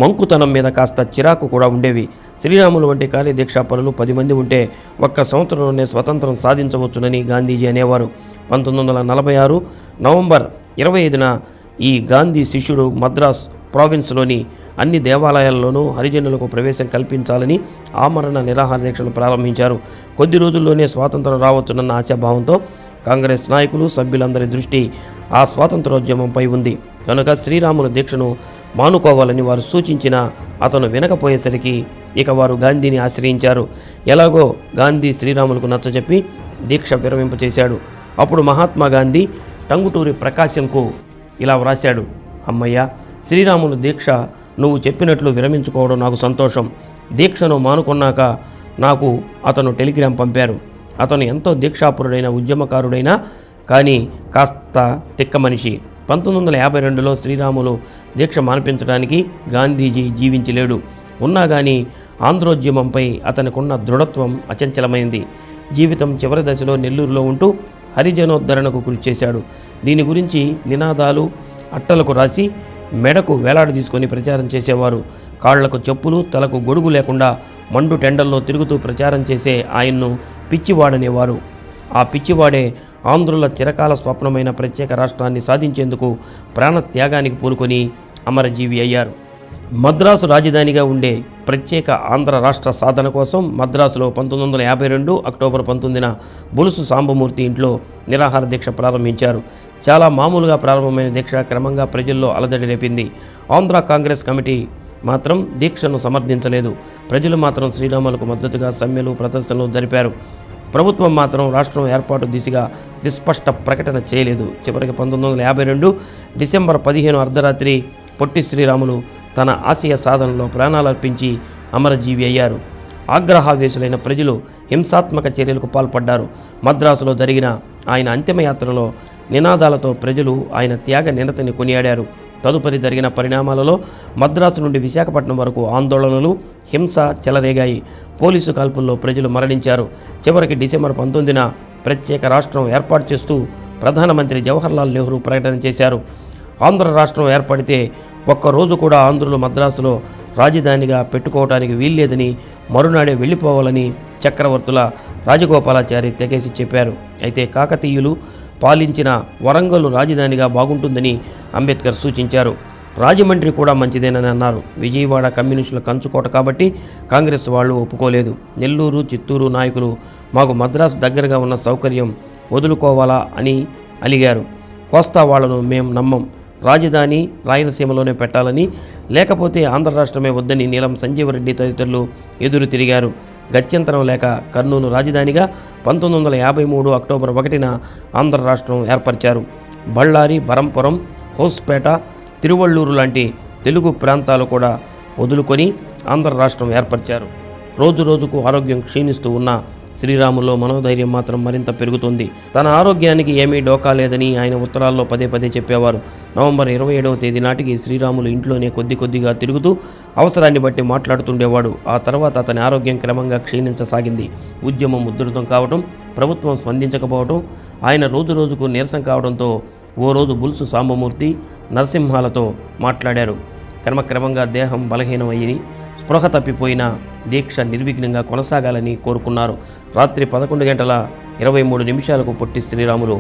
మంకుతనం మీద కాస్త చిరాకు కూడా ఉండేవి. శ్రీరాములు వంటి కార్యదీక్షా పరులు 10 మంది ఉంటే ఒక్క సంవత్సరంలోనే స్వతంత్రం సాధించవచ్చునని గాంధీజీ అనేవారు. 1946 నవంబర్ 25న ఈ గాంధీ శిష్యుడు మద్రాస్ ప్రావిన్స్లోని అన్ని దేవాలయాల్లోనూ హరిజనులకు ప్రవేశం కల్పించాలని ఆమరణ నిరాహార దీక్షలు ప్రారంభించారు. కొద్ది రోజుల్లోనే స్వాతంత్రం రావచ్చునన్న ఆశాభావంతో కాంగ్రెస్ నాయకులు, సభ్యులందరి దృష్టి ఆ స్వాతంత్రోద్యమంపై ఉంది. కనుక శ్రీరాములు దీక్షను మానుకోవాలని వారు సూచించినా అతను వినకపోయేసరికి ఇక వారు గాంధీని ఆశ్రయించారు. ఎలాగో గాంధీ శ్రీరాములకు నచ్చజెప్పి దీక్ష విరమింపచేశాడు. అప్పుడు మహాత్మా గాంధీ టంగుటూరి ప్రకాశంకు ఇలా వ్రాశాడు: అమ్మయ్య, శ్రీరాములు దీక్ష నువ్వు చెప్పినట్లు విరమించుకోవడం నాకు సంతోషం. దీక్షను మానుకున్నాక నాకు అతను టెలిగ్రామ్ పంపారు. అతను ఎంతో దీక్షాపురుడైన ఉద్యమకారుడైనా కానీ కాస్త తిక్క మనిషి. 1952లో శ్రీరాములు దీక్ష మాన్పించడానికి గాంధీజీ జీవించలేడు. ఉన్నా కానీ ఆంధ్రోద్యమంపై అతనికున్న దృఢత్వం అచంచలమైంది. జీవితం చివరి దశలో నెల్లూరులో ఉంటూ హరిజనోద్ధరణకు కృషి చేశాడు. దీని గురించి నినాదాలు అట్టలకు రాసి మెడకు వేలాడ తీసుకొని ప్రచారం చేసేవారు. కాళ్లకు చెప్పులు, తలకు గొడుగు లేకుండా మండు టెండల్లో తిరుగుతూ ప్రచారం చేసే ఆయన్ను పిచ్చివాడనేవారు. ఆ పిచ్చివాడే ఆంధ్రుల చిరకాల స్వప్నమైన ప్రత్యేక రాష్ట్రాన్ని సాధించేందుకు ప్రాణత్యాగానికి పూనుకొని అమరజీవి అయ్యారు. మద్రాసు రాజధానిగా ఉండే ప్రత్యేక ఆంధ్ర రాష్ట్ర సాధన కోసం మద్రాసులో 1952 అక్టోబర్ 19న బులుసు సాంబమూర్తి ఇంట్లో నిరాహార దీక్ష ప్రారంభించారు. చాలా మామూలుగా ప్రారంభమైన దీక్ష క్రమంగా ప్రజల్లో అలజడి రేపింది. ఆంధ్ర కాంగ్రెస్ కమిటీ మాత్రం దీక్షను సమర్థించలేదు. ప్రజలు మాత్రం శ్రీరాములకు మద్దతుగా సమ్మెలు ప్రదర్శనలు జరిపారు. ప్రభుత్వం మాత్రం రాష్ట్రం ఏర్పాటు దిశగా విస్పష్ట ప్రకటన చేయలేదు. చివరికి 1952 డిసెంబర్ 15 అర్ధరాత్రి పొట్టి శ్రీరాములు తన ఆశయ సాధనలో ప్రాణాలర్పించి అమరజీవి అయ్యారు. ఆగ్రహావేశులైన ప్రజలు హింసాత్మక చర్యలకు పాల్పడ్డారు. మద్రాసులో జరిగిన ఆయన అంతిమయాత్రలో నినాదాలతో ప్రజలు ఆయన త్యాగ నిరతిని కొనియాడారు. తదుపరి జరిగిన పరిణామాలలో మద్రాసు నుండి విశాఖపట్నం వరకు ఆందోళనలు, హింస చెలరేగాయి. పోలీసు కాల్పుల్లో ప్రజలు మరణించారు. చివరికి డిసెంబర్ 19న ప్రత్యేక రాష్ట్రం ఏర్పాటు చేస్తూ ప్రధానమంత్రి జవహర్లాల్ నెహ్రూ ప్రకటన చేశారు. ఆంధ్ర రాష్ట్రం ఏర్పడితే ఒక్కరోజు కూడా ఆంధ్రులు మద్రాసులో రాజధానిగా పెట్టుకోవటానికి వీల్లేదని, మరునాడే వెళ్ళిపోవాలని చక్రవర్తుల రాజగోపాలాచారి తెగేసి చెప్పారు. అయితే కాకతీయులు పాలించిన వరంగల్ రాజధానిగా బాగుంటుందని అంబేద్కర్ సూచించారు. రాజమండ్రి కూడా మంచిదేనని అన్నారు. విజయవాడ కమ్యూనిస్టుల కంచుకోట కాబట్టి కాంగ్రెస్ వాళ్ళు ఒప్పుకోలేదు. నెల్లూరు, చిత్తూరు నాయకులు మాకు మద్రాసు దగ్గరగా ఉన్న సౌకర్యం వదులుకోవాలా అని అలిగారు. కోస్తా వాళ్లను మేం నమ్మం, రాజధాని రాయలసీమలోనే పెట్టాలని, లేకపోతే ఆంధ్ర రాష్ట్రమే వద్దని నీలం సంజీవరెడ్డి తదితరులు ఎదురు తిరిగారు. గత్యంతరం లేక కర్నూలు రాజధానిగా 1953 అక్టోబర్ 1న ఆంధ్ర రాష్ట్రం ఏర్పరిచారు. బళ్ళారి, బరంపురం, హోస్పేట, తిరువళ్ళూరు లాంటి తెలుగు ప్రాంతాలు కూడా వదులుకొని ఆంధ్ర రాష్ట్రం ఏర్పరిచారు. రోజు రోజుకు ఆరోగ్యం క్షీణిస్తూ ఉన్న శ్రీరాములో మనోధైర్యం మాత్రం మరింత పెరుగుతుంది. తన ఆరోగ్యానికి ఏమీ డోకా లేదని ఆయన ఉత్తరాల్లో పదే పదే చెప్పేవారు. నవంబర్ 27వ తేదీ నాటికి శ్రీరాములు ఇంట్లోనే కొద్దిగా తిరుగుతూ అవసరాన్ని బట్టి మాట్లాడుతుండేవాడు. ఆ తర్వాత అతని ఆరోగ్యం క్రమంగా క్షీణించసాగింది. ఉద్యమం ఉధృతం కావడం, ప్రభుత్వం స్పందించకపోవడం, ఆయన రోజు రోజుకు నీరసం కావడంతో ఓ రోజు బులుసు సాంబమూర్తి నరసింహాలతో మాట్లాడారు. క్రమక్రమంగా దేహం బలహీనమయ్యి స్పృహ తప్పిపోయిన దీక్ష నిర్విఘ్నంగా కొనసాగాలని కోరుకున్నారు. రాత్రి 11:23 పొట్టి శ్రీరాములు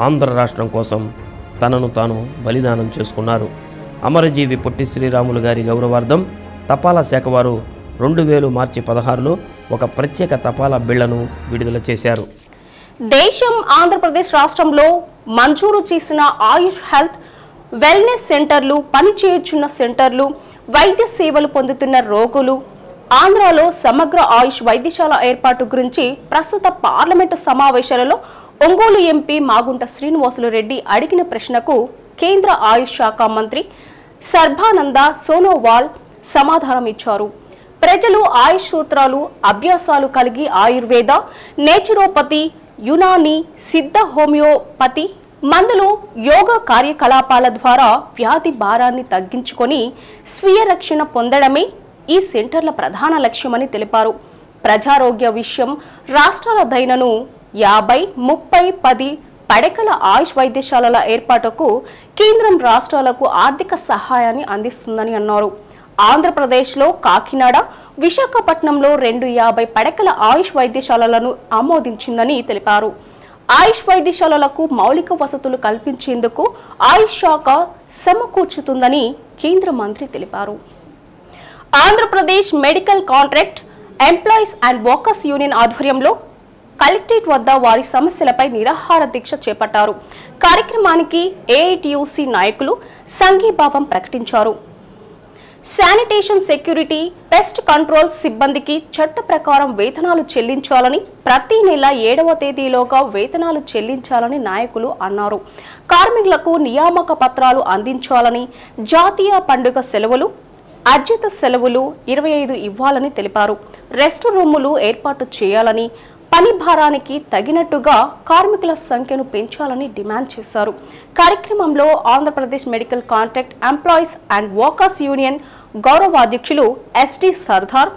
ఆంధ్ర రాష్ట్రం కోసం తనను తాను బలిదానం చేసుకున్నారు. అమరజీవి పొట్టి శ్రీరాములు గారి గౌరవార్థం తపాలా శాఖ వారు 2000 మార్చి 16లో ఒక ప్రత్యేక తపాలా బిళ్లను విడుదల చేశారు. దేశం ఆంధ్రప్రదేశ్ రాష్ట్రంలో మంజూరు చేసిన ఆయుష్ హెల్త్ వెల్నెస్ సెంటర్లు, పనిచేయుచున్న సెంటర్లు, వైద్య సేవలు పొందుతున్న రోగులు, ఆంధ్రాలో సమగ్ర ఆయుష్ వైద్యశాల ఏర్పాటు గురించి ప్రస్తుత పార్లమెంటు సమావేశాలలో ఒంగోలు ఎంపీ మాగుంట శ్రీనివాసులు రెడ్డి అడిగిన ప్రశ్నకు కేంద్ర ఆయుష్ శాఖ మంత్రి సర్బానంద సోనోవాల్ సమాధానం ఇచ్చారు. ప్రజలు ఆయుష్ సూత్రాలు, అభ్యాసాలు కలిగి ఆయుర్వేద, నేచురోపతి, యునాని, సిద్ధ హోమియోపతి మందులు, యోగా కార్యకలాపాల ద్వారా వ్యాధి భారాన్ని తగ్గించుకొని స్వీయ రక్షణ పొందడమే ఈ సెంటర్ల ప్రధాన లక్ష్యమని తెలిపారు. ప్రజారోగ్య విషయం రాష్ట్రాల దైనను 50, 30, 10 పడకల ఆయుష్ వైద్యశాలల ఏర్పాటుకు కేంద్రం రాష్ట్రాలకు ఆర్థిక సహాయాన్ని అందిస్తుందని అన్నారు. ఆంధ్రప్రదేశ్లో కాకినాడ, విశాఖపట్నంలో 250 పడకల ఆయుష్ వైద్యశాలలను ఆమోదించిందని తెలిపారు. ఆయుష్ వైద్యశాలలకు మౌలిక వసతులు కల్పించేందుకు ఆయుష్ శాఖ సమకూర్చుతుందని కేంద్ర మంత్రి తెలిపారు. Andhra Pradesh medical contract employees and workers union ఆధ్వర్యంలో కలెక్టరేట్ వద్ద వారి సమస్యలపై నిరాహార దీక్ష చేపట్టారు. కార్యక్రమానికి ఏఐటియుసి నాయకులు సంఘీభావం ప్రకటించారు. శానిటేషన్, సెక్యూరిటీ, పెస్ట్ కంట్రోల్ సిబ్బందికి చట్ట ప్రకారం వేతనాలు చెల్లించాలని, ప్రతి నెల 7వ తేదీలోగా వేతనాలు చెల్లించాలని నాయకులు అన్నారు. కార్మికులకు నియామక పత్రాలు అందించాలని, జాతీయ పండుగ సెలవులు, అర్జిత సెలవులు 25 ఇవ్వాలని తెలిపారు. రెస్ట్ రూములు ఏర్పాటు చేయాలని, పని భారానికి తగినట్టుగా కార్మికుల సంఖ్యను పెంచాలని డిమాండ్ చేశారు. కార్యక్రమంలో Andhra Pradesh medical contract employees and workers union గౌరవాధ్యక్షులు ఎస్డి సర్దార్,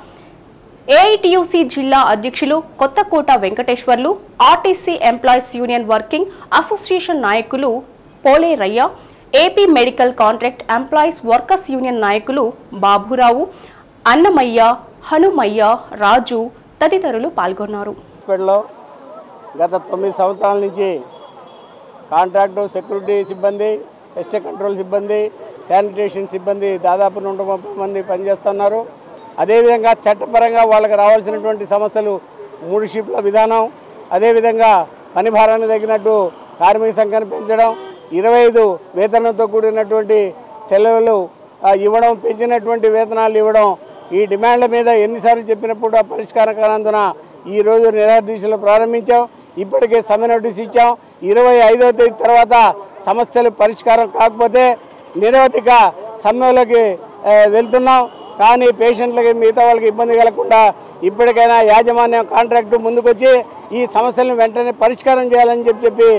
ఏఐటియుసి జిల్లా అధ్యక్షులు Kothakota Venkateswarlu, RTC employees union working association నాయకులు Polerayya, AP medical contract employees workers union నాయకులు బాబురావు, అన్నమయ్య, హనుమయ్య, రాజు తదితరులు పాల్గొన్నారు. గత 9 సంవత్సరాల నుంచి కాంట్రాక్టు, సెక్యూరిటీ సిబ్బంది, పెస్ట్ కంట్రోల్ సిబ్బంది, శానిటేషన్ సిబ్బంది దాదాపు 130 మంది పనిచేస్తున్నారు. అదేవిధంగా చట్టపరంగా వాళ్ళకి రావాల్సినటువంటి సమస్యలు 3 షిఫ్ట్ల విధానం, అదేవిధంగా పని భారాన్ని తగినట్టు కార్మిక సంఖ్యను పెంచడం, 25 వేతనంతో కూడినటువంటి సెలవులు ఇవ్వడం, పెంచినటువంటి వేతనాలు ఇవ్వడం, ఈ డిమాండ్ల మీద ఎన్నిసార్లు చెప్పినప్పుడు పరిష్కారం కానందున ఈరోజు నిరాదీక్షలు ప్రారంభించాం. ఇప్పటికే సమ్మె నోటీస్ ఇచ్చాం. 25వ తేదీ తర్వాత సమస్యలు పరిష్కారం కాకపోతే నిరవధిక సమ్మెలోకి వెళ్తున్నాం. కానీ పేషెంట్లకి మిగతా వాళ్ళకి ఇబ్బంది కలగకుండా ఇప్పటికైనా యాజమాన్యం కాంట్రాక్టు ముందుకొచ్చి ఈ సమస్యలను వెంటనే పరిష్కారం చేయాలని చెప్పి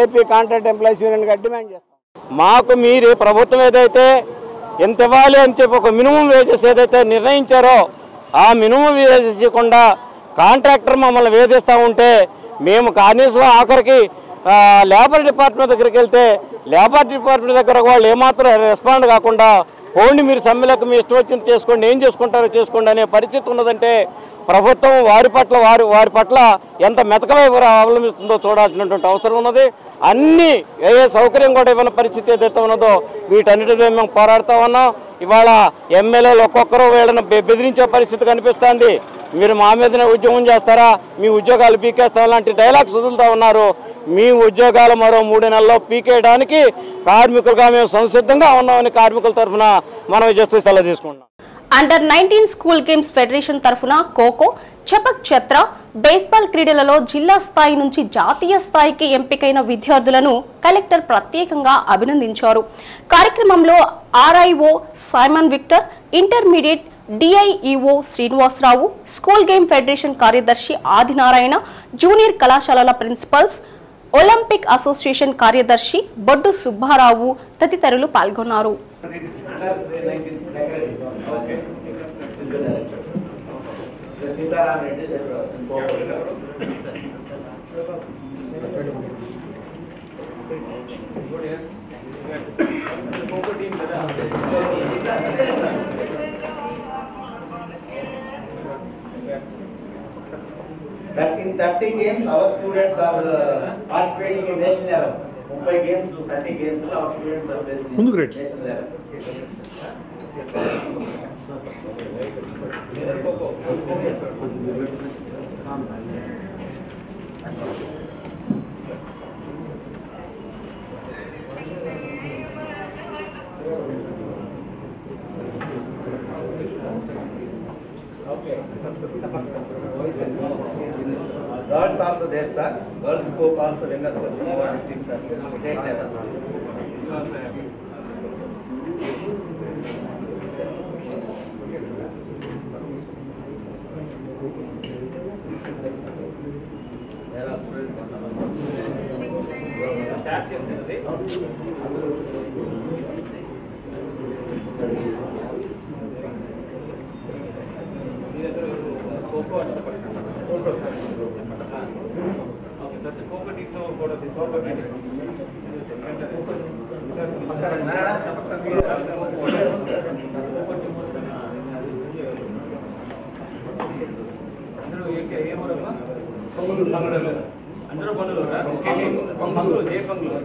ఏపీ కాంట్రాక్ట్ ఎంప్లాయీస్ యూనియన్గా డిమాండ్ చేస్తాం. మాకు మీరు ప్రభుత్వం ఏదైతే ఎంత ఇవ్వాలి అని చెప్పి ఒక మినిమం వేజెస్ ఏదైతే నిర్ణయించారో ఆ మినిమం వేజెస్ ఇవ్వకుండా కాంట్రాక్టర్ మమ్మల్ని వేధిస్తూ ఉంటే మేము కనీసం ఆఖరికి లేబర్ డిపార్ట్మెంట్ దగ్గరికి వెళ్తే లేబర్ డిపార్ట్మెంట్ దగ్గర వాళ్ళు ఏమాత్రం రెస్పాండ్ కాకుండా పోండి మీరు సమ్మెలకు మీ ఇష్టం వచ్చింది చేసుకోండి, ఏం చేసుకుంటారో చేసుకోండి అనే పరిస్థితి ఉన్నదంటే ప్రభుత్వం వారి పట్ల ఎంత మెతకమై అవలంబిస్తుందో చూడాల్సినటువంటి అవసరం ఉన్నది. అన్ని ఏ సౌకర్యం కూడా ఇవ్వని పరిస్థితి ఏదైతే ఉన్నదో వీటన్నిటిలో మేము పోరాడుతూ ఉన్నాం. ఇవాళ ఎమ్మెల్యేలు ఒక్కొక్కరు వీళ్ళని బెదిరించే పరిస్థితి కనిపిస్తుంది. మీరు మా మీదనే ఉద్యోగం చేస్తారా, మీ ఉద్యోగాలు పీకేస్తాం లాంటి డైలాగ్స్ వదులుతూ ఉన్నారు. మీ ఉద్యోగాలు మరో 3 నెలల్లో పీకేయడానికి కార్మికులుగా మేము సంసిద్ధంగా ఉన్నామని కార్మికుల తరఫున మనం చేస్తూ సెలవు తీసుకుంటున్నాం. అండర్ 19 స్కూల్ గేమ్స్ ఫెడరేషన్ తరఫున ఖోఖో, చపక్ చత్ర, బేస్బాల్ క్రీడలలో జిల్లా స్థాయి నుంచి జాతీయ స్థాయికి ఎంపికైన విద్యార్థులను కలెక్టర్ ప్రత్యేకంగా అభినందించారు. కార్యక్రమంలో RIO Simon Victor, intermediate DIEO Srinivasarao, school game federation కార్యదర్శి ఆదినారాయణ, జూనియర్ కళాశాలల ప్రిన్సిపల్స్, ఒలింపిక్ అసోసియేషన్ కార్యదర్శి బొడ్డు సుబ్బారావు తదితరులు పాల్గొన్నారు. In 30 games, our students are participating in national level. 30 games, 30 games, our students are playing national level. Girls also there, sir. Girls scope also winners for the district, sir. State level. There are students on the start చేస్తుంది. Coco and Coco. Okay, that's a Coco team to go to the Coco team. అందరూ పనులు పంగులు జే పంగులు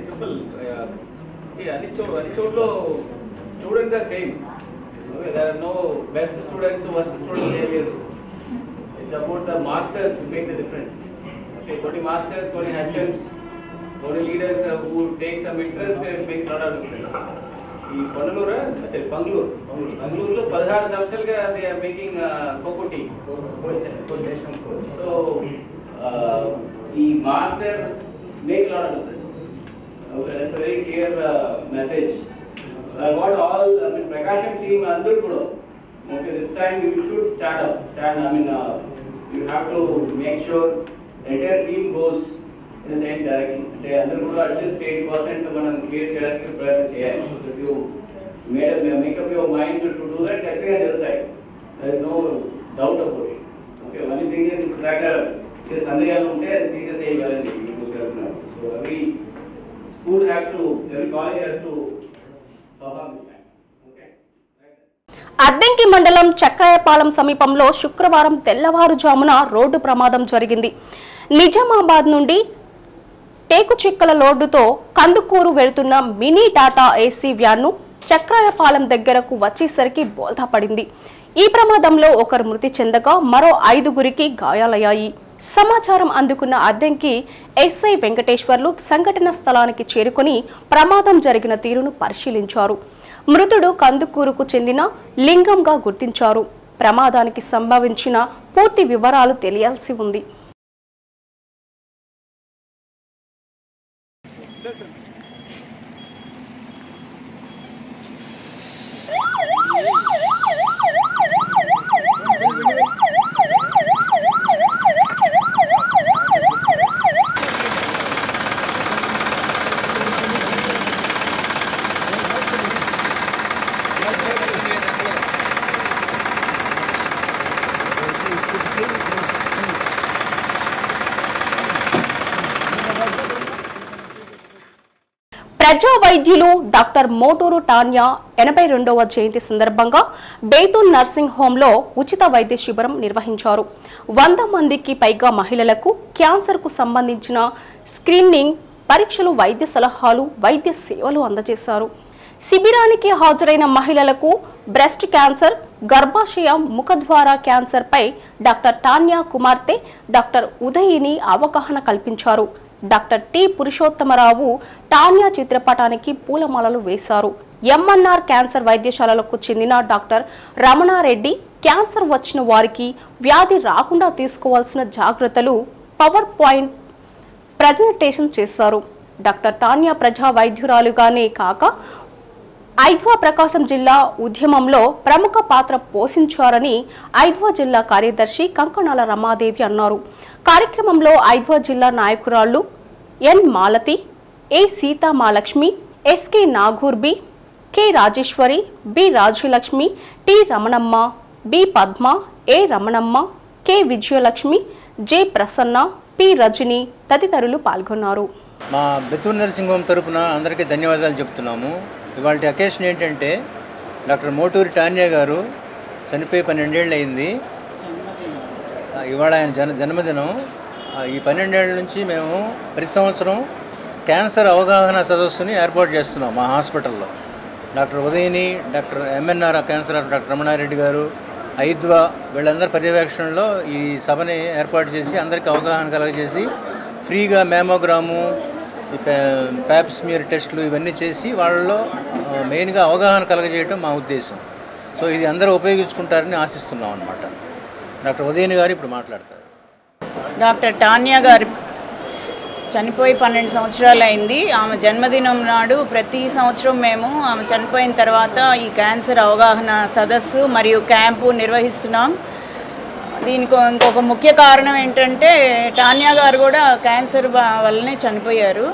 simple అన్ని చోట్ల students are same. There are no best students, worst students here. It's about the masters make the difference. Okay, కొన్ని masters, కొన్ని HMs, కొన్ని leaders who take some interest and makes a lot of difference. ఈ పొన్నలూరు అసలు బంగ్లూరులో 16 సంవత్సరాలుగా they are making Coco tea. So ఈ masters make a lot of difference. Okay, that's a very clear message. I want all, Prakasham team, Andur Kudo. Okay, this time you should stand up. You have to make sure the entire team goes in the same direction. అంటే అందరూ కూడా at least 80% మనం clear చేయడానికి ప్రయత్నం చేయాలి. So if you make up your mind to do that, ఖచ్చితంగా జరుగుతాయి. There is no doubt about it. Okay, one thing is if tracker is సందేహాలు ఉంటే అది తీసేసేయాలని మీకు చెప్తున్నారు. So every college has to perform this time. Addanki మండలం చక్రాయపాలెం సమీపంలో శుక్రవారం తెల్లవారుజామున రోడ్డు ప్రమాదం జరిగింది. నిజామాబాద్ నుండి టేకుచెక్కల లోడుతో కందుకూరు వెళ్తున్న మినీ టాటా ఏసీ వ్యాన్ను చక్రాయపాలెం దగ్గరకు వచ్చేసరికి బోల్తా పడింది. ఈ ప్రమాదంలో ఒకరు మృతి చెందగా మరో 5గురికి గాయాలయ్యాయి. సమాచారం అందుకున్న అద్దంకి ఎస్ఐ వెంకటేశ్వర్లు సంఘటన స్థలానికి చేరుకుని ప్రమాదం జరిగిన తీరును పరిశీలించారు. మృతుడు కందుకూరుకు చెందిన లింగంగా గుర్తించారు. ప్రమాదానికి సంభవించిన పూర్తి వివరాలు తెలియాల్సి ఉంది. ప్రజా వైద్యులు డాక్టర్ మోటూరు టాన్యా 82వ జయంతి సందర్భంగా బేతూల్ నర్సింగ్ హోంలో ఉచిత వైద్య శిబిరం నిర్వహించారు. 100 మందికి పైగా మహిళలకు క్యాన్సర్కు సంబంధించిన స్క్రీనింగ్ పరీక్షలు, వైద్య సలహాలు, వైద్య సేవలు అందజేశారు. శిబిరానికి హాజరైన మహిళలకు బ్రెస్ట్ క్యాన్సర్, గర్భాశయ ముఖద్వార క్యాన్సర్పై డాక్టర్ టాన్యా కుమార్తె డాక్టర్ ఉదయిని అవగాహన కల్పించారు. డాక్టర్ టి పురుషోత్తమరావు టాన్యా చిత్రపటానికి పూలమాలలు వేశారు. ఎంఎన్ఆర్ క్యాన్సర్ వైద్యశాలలకు చెందిన డాక్టర్ రమణారెడ్డి క్యాన్సర్ వచ్చిన వారికి వ్యాధి రాకుండా తీసుకోవాల్సిన జాగ్రత్తలు పవర్ పాయింట్ ప్రజెంటేషన్ చేశారు. డాక్టర్ టాన్యా ప్రజా వైద్యురాలుగానే కాక ఐద్వా ప్రకాశం జిల్లా ఉద్యమంలో ప్రముఖ పాత్ర పోషించారని ఐద్వా జిల్లా కార్యదర్శి కంకణాల రమాదేవి అన్నారు. కార్యక్రమంలో ఐద్వా జిల్లా నాయకురాళ్లు N Malathi, A Seethamalakshmi, SK Nagurbi, K Rajeswari, B Rajyalakshmi, T Ramanamma, B Padma, A Ramanamma, K Vijayalakshmi, J Prasanna, P Rajani తదితరులు పాల్గొన్నారు. మా బెతూల్ నర్సింగ్ హోమ్ తరపున అందరికీ ధన్యవాదాలు చెప్తున్నాము. ఇవాళ అకేషన్ ఏంటంటే డాక్టర్ మోటూరి టాన్యా గారు చనిపోయి 12 ఏళ్ళు అయింది. ఇవాళ ఆయన జన్మదినం. ఈ 12 ఏళ్ళ నుంచి మేము ప్రతి సంవత్సరం క్యాన్సర్ అవగాహన సదస్సుని ఏర్పాటు చేస్తున్నాం మా హాస్పిటల్లో. Doctor Udayini, doctor MNR cancer doctor Ramanareddy గారు, ఐద్వా వీళ్ళందరి పర్యవేక్షణలో ఈ సభని ఏర్పాటు చేసి అందరికీ అవగాహన కలగజేసి ఫ్రీగా మ్యామోగ్రాము, ప్యాప్ స్మియర్ టెస్టులు ఇవన్నీ చేసి వాళ్ళలో మెయిన్గా అవగాహన కలగజేయడం మా ఉద్దేశం. సో ఇది అందరూ ఉపయోగించుకుంటారని ఆశిస్తున్నాం అన్నమాట. డాక్టర్ ఉదయని గారు ఇప్పుడు మాట్లాడతారు. డాక్టర్ టాన్యా గారు చనిపోయి 12 సంవత్సరాలు అయింది. ఆమె జన్మదినం నాడు ప్రతి సంవత్సరం మేము ఆమె చనిపోయిన తర్వాత ఈ క్యాన్సర్ అవగాహన సదస్సు మరియు క్యాంపు నిర్వహిస్తున్నాం. దీనికి ఇంకొక ముఖ్య కారణం ఏంటంటే టాన్యా గారు కూడా క్యాన్సర్ వల్లనే చనిపోయారు.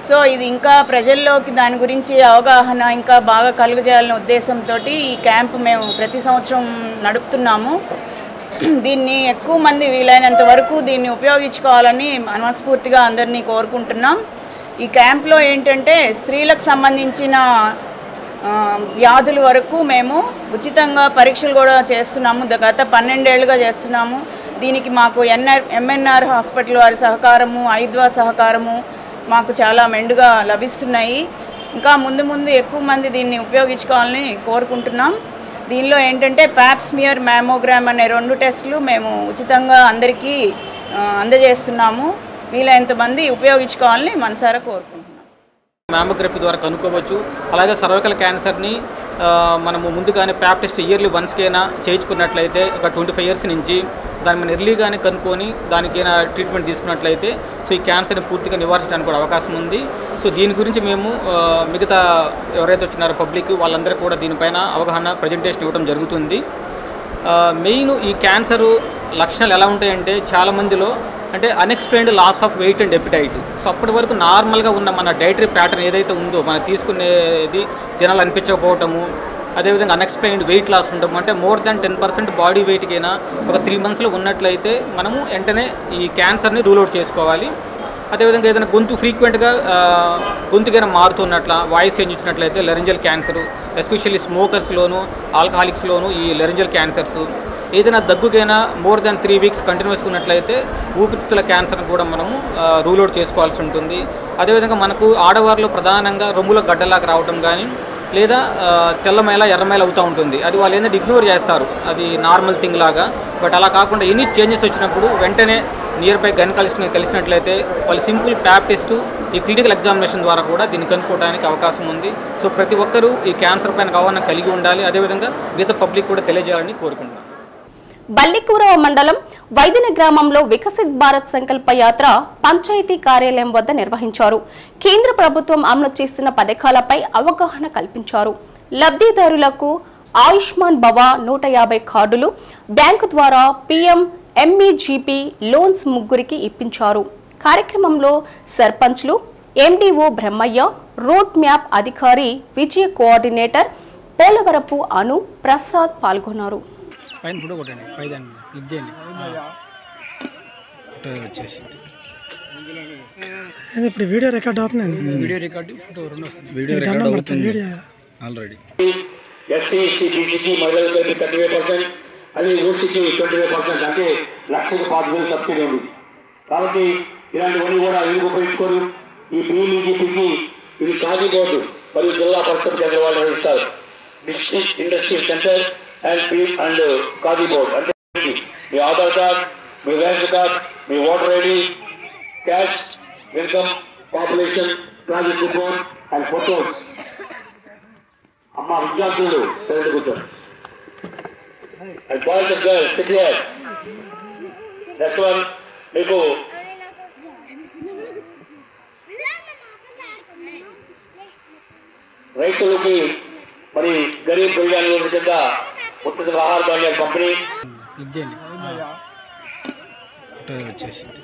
సో ఇది ఇంకా ప్రజల్లోకి దాని గురించి అవగాహన ఇంకా బాగా కలుగజేయాలనే ఉద్దేశంతో ఈ క్యాంపు మేము ప్రతి సంవత్సరం నడుపుతున్నాము. దీన్ని ఎక్కువ మంది వీలైనంత వరకు దీన్ని ఉపయోగించుకోవాలని మనస్ఫూర్తిగా అందరినీ కోరుకుంటున్నాం. ఈ క్యాంప్లో ఏంటంటే స్త్రీలకు సంబంధించిన వ్యాధుల వరకు మేము ఉచితంగా పరీక్షలు కూడా చేస్తున్నాము. గత 12 ఏళ్ళుగా చేస్తున్నాము. దీనికి మాకు ఎంఎన్ఆర్ హాస్పిటల్ వారి సహకారము, ఐద్వా సహకారము మాకు చాలా మెండుగా లభిస్తున్నాయి. ఇంకా ముందు ముందు ఎక్కువ మంది దీన్ని ఉపయోగించుకోవాలని కోరుకుంటున్నాం. దీనిలో ఏంటంటే ప్యాప్ స్మియర్, మ్యామోగ్రామ్ అనే 2 టెస్టులు మేము ఉచితంగా అందరికీ అందజేస్తున్నాము. వీలైనంత మంది ఉపయోగించుకోవాలని మనసారా కోరుకుంటున్నాం. మ్యామోగ్రఫీ ద్వారా కనుక్కోవచ్చు. అలాగే సర్వైకల్ క్యాన్సర్ని మనము ముందుగానే ప్యాప్ టెస్ట్ ఇయర్లీ వన్స్కైనా చేయించుకున్నట్లయితే ఒక 25 years నుంచి దాన్ని మనం ఎర్లీగానే కనుక్కొని దానికైనా ట్రీట్మెంట్ తీసుకున్నట్లయితే సో ఈ క్యాన్సర్ని పూర్తిగా నివారించడానికి కూడా అవకాశం ఉంది. సో దీని గురించి మేము మిగతా ఎవరైతే వచ్చినారో పబ్లిక్ వాళ్ళందరూ కూడా దీనిపైన అవగాహన ప్రజెంటేషన్ ఇవ్వడం జరుగుతుంది. మెయిన్ ఈ క్యాన్సరు లక్షణాలు ఎలా ఉంటాయంటే చాలామందిలో అంటే unexplained loss of weight and appetite. So అప్పటి వరకు నార్మల్గా ఉన్న మన డైటరీ ప్యాటర్న్ ఏదైతే ఉందో మనం తీసుకునేది తినాలనిపించకపోవటము, అదేవిధంగా అన్ఎక్స్ప్లెయిన్డ్ వెయిట్ లాస్ ఉండటం, అంటే మోర్ దాన్ 10% బాడీ వెయిట్కైనా ఒక 3 monthsలో ఉన్నట్లయితే మనము వెంటనే ఈ క్యాన్సర్ని రూల్ అవుట్ చేసుకోవాలి. అదేవిధంగా ఏదైనా గొంతు ఫ్రీక్వెంట్గా గొంతుకైనా మారుతున్నట్ల వాయిస్ చేంజ్ ఇచ్చినట్లయితే లెరింజల్ క్యాన్సరు, ఎస్పెషల్లీ స్మోకర్స్లోను ఆల్కహాలిక్స్లోను ఈ లెరింజల్ క్యాన్సర్స్. ఏదైనా దగ్గుకైనా మోర్ దాన్ 3 weeks కంటిన్యూస్గా ఉన్నట్లయితే ఊపిరితిత్తుల క్యాన్సర్ని కూడా మనము రూల్ అవుట్ చేసుకోవాల్సి ఉంటుంది. అదేవిధంగా మనకు ఆడవారిలో ప్రధానంగా రొమ్ములో గడ్డలాగా రావడం కానీ లేదా తెల్లమైల ఎర్రమైల అవుతూ ఉంటుంది. అది వాళ్ళు ఏంటంటే ఇగ్నోర్ చేస్తారు, అది నార్మల్ థింగ్ లాగా. బట్ అలా కాకుండా ఎనీ చేంజెస్ వచ్చినప్పుడు వెంటనే నియర్ బై గైనకాలజిస్ట్ని తెలిసినట్లయితే వాళ్ళు సింపుల్ ప్యాప్ టెస్ట్ ఈ క్లినికల్ ఎగ్జామినేషన్ ద్వారా కూడా దీన్ని కనుక్కోవడానికి అవకాశం ఉంది. సో ప్రతి ఒక్కరూ ఈ క్యాన్సర్ పైన అవగాహన కలిగి ఉండాలి. అదేవిధంగా మిగతా పబ్లిక్ కూడా తెలియజేయాలని కోరుకుంటున్నాను. బల్లికూరవ మండలం వైదిన గ్రామంలో వికసిత్ భారత్ సంకల్ప యాత్ర పంచాయతీ కార్యాలయం వద్ద నిర్వహించారు. కేంద్ర ప్రభుత్వం అమలు చేస్తున్న పథకాలపై అవగాహన కల్పించారు. లబ్ధిదారులకు ఆయుష్మాన్ భవ 150 కార్డులు, బ్యాంకు ద్వారా PMMEGP లోన్స్ 3 ఇప్పించారు. కార్యక్రమంలో సర్పంచ్లు, MDO బ్రహ్మయ్య, రోడ్ మ్యాప్ అధికారి విజయ కోఆర్డినేటర్ పోలవరపు అను ప్రసాద్ పాల్గొన్నారు. పైన ఫోటో కొట్టండి, పైదాన్ని క్లిక్ చేయండి. ఫోటో వచ్చేసింది. ఇప్పుడు వీడియో రికార్డ్ అవుతుంది. వీడియో రికార్డు ఫోటో రెండు వస్తుంది. వీడియో రికార్డ్ అవుతుంది ఆల్రెడీ. ఎస్సీ బీసీకి మహిళలకైతే 35%, అది ఓసీకి 25%, అంటే 1,05,000 సబ్సిడీ ఉంది. కాబట్టి ఇలాంటివన్నీ కూడా ఎందుకు ఉపయోగించుకోరు. ఈ PMEGPకి ఇది ఖాళీ బోర్డు మరియు జిల్లా పరిషత్ కేంద్ర వాళ్ళు నిర్వహిస్తారు. District industry centre and Khadi board అంటే మీ ఆధార్ కార్డ్, మీ బ్యాంక్ కార్డ్, మీ voter ID, cash, income, population, project report and photos. అమ్మ విద్యార్థులు సరైన కూర్చోండి. And boys and girls sit here. Next one మీకు రైతులకి మరి గరీబ్ కళ్యాణ్ యోజన కింద ఉచిత ఆహార ధాన్యాల పంపిణీ. క్లిక్ చేయండి, ఫోటో వచ్చేసింది.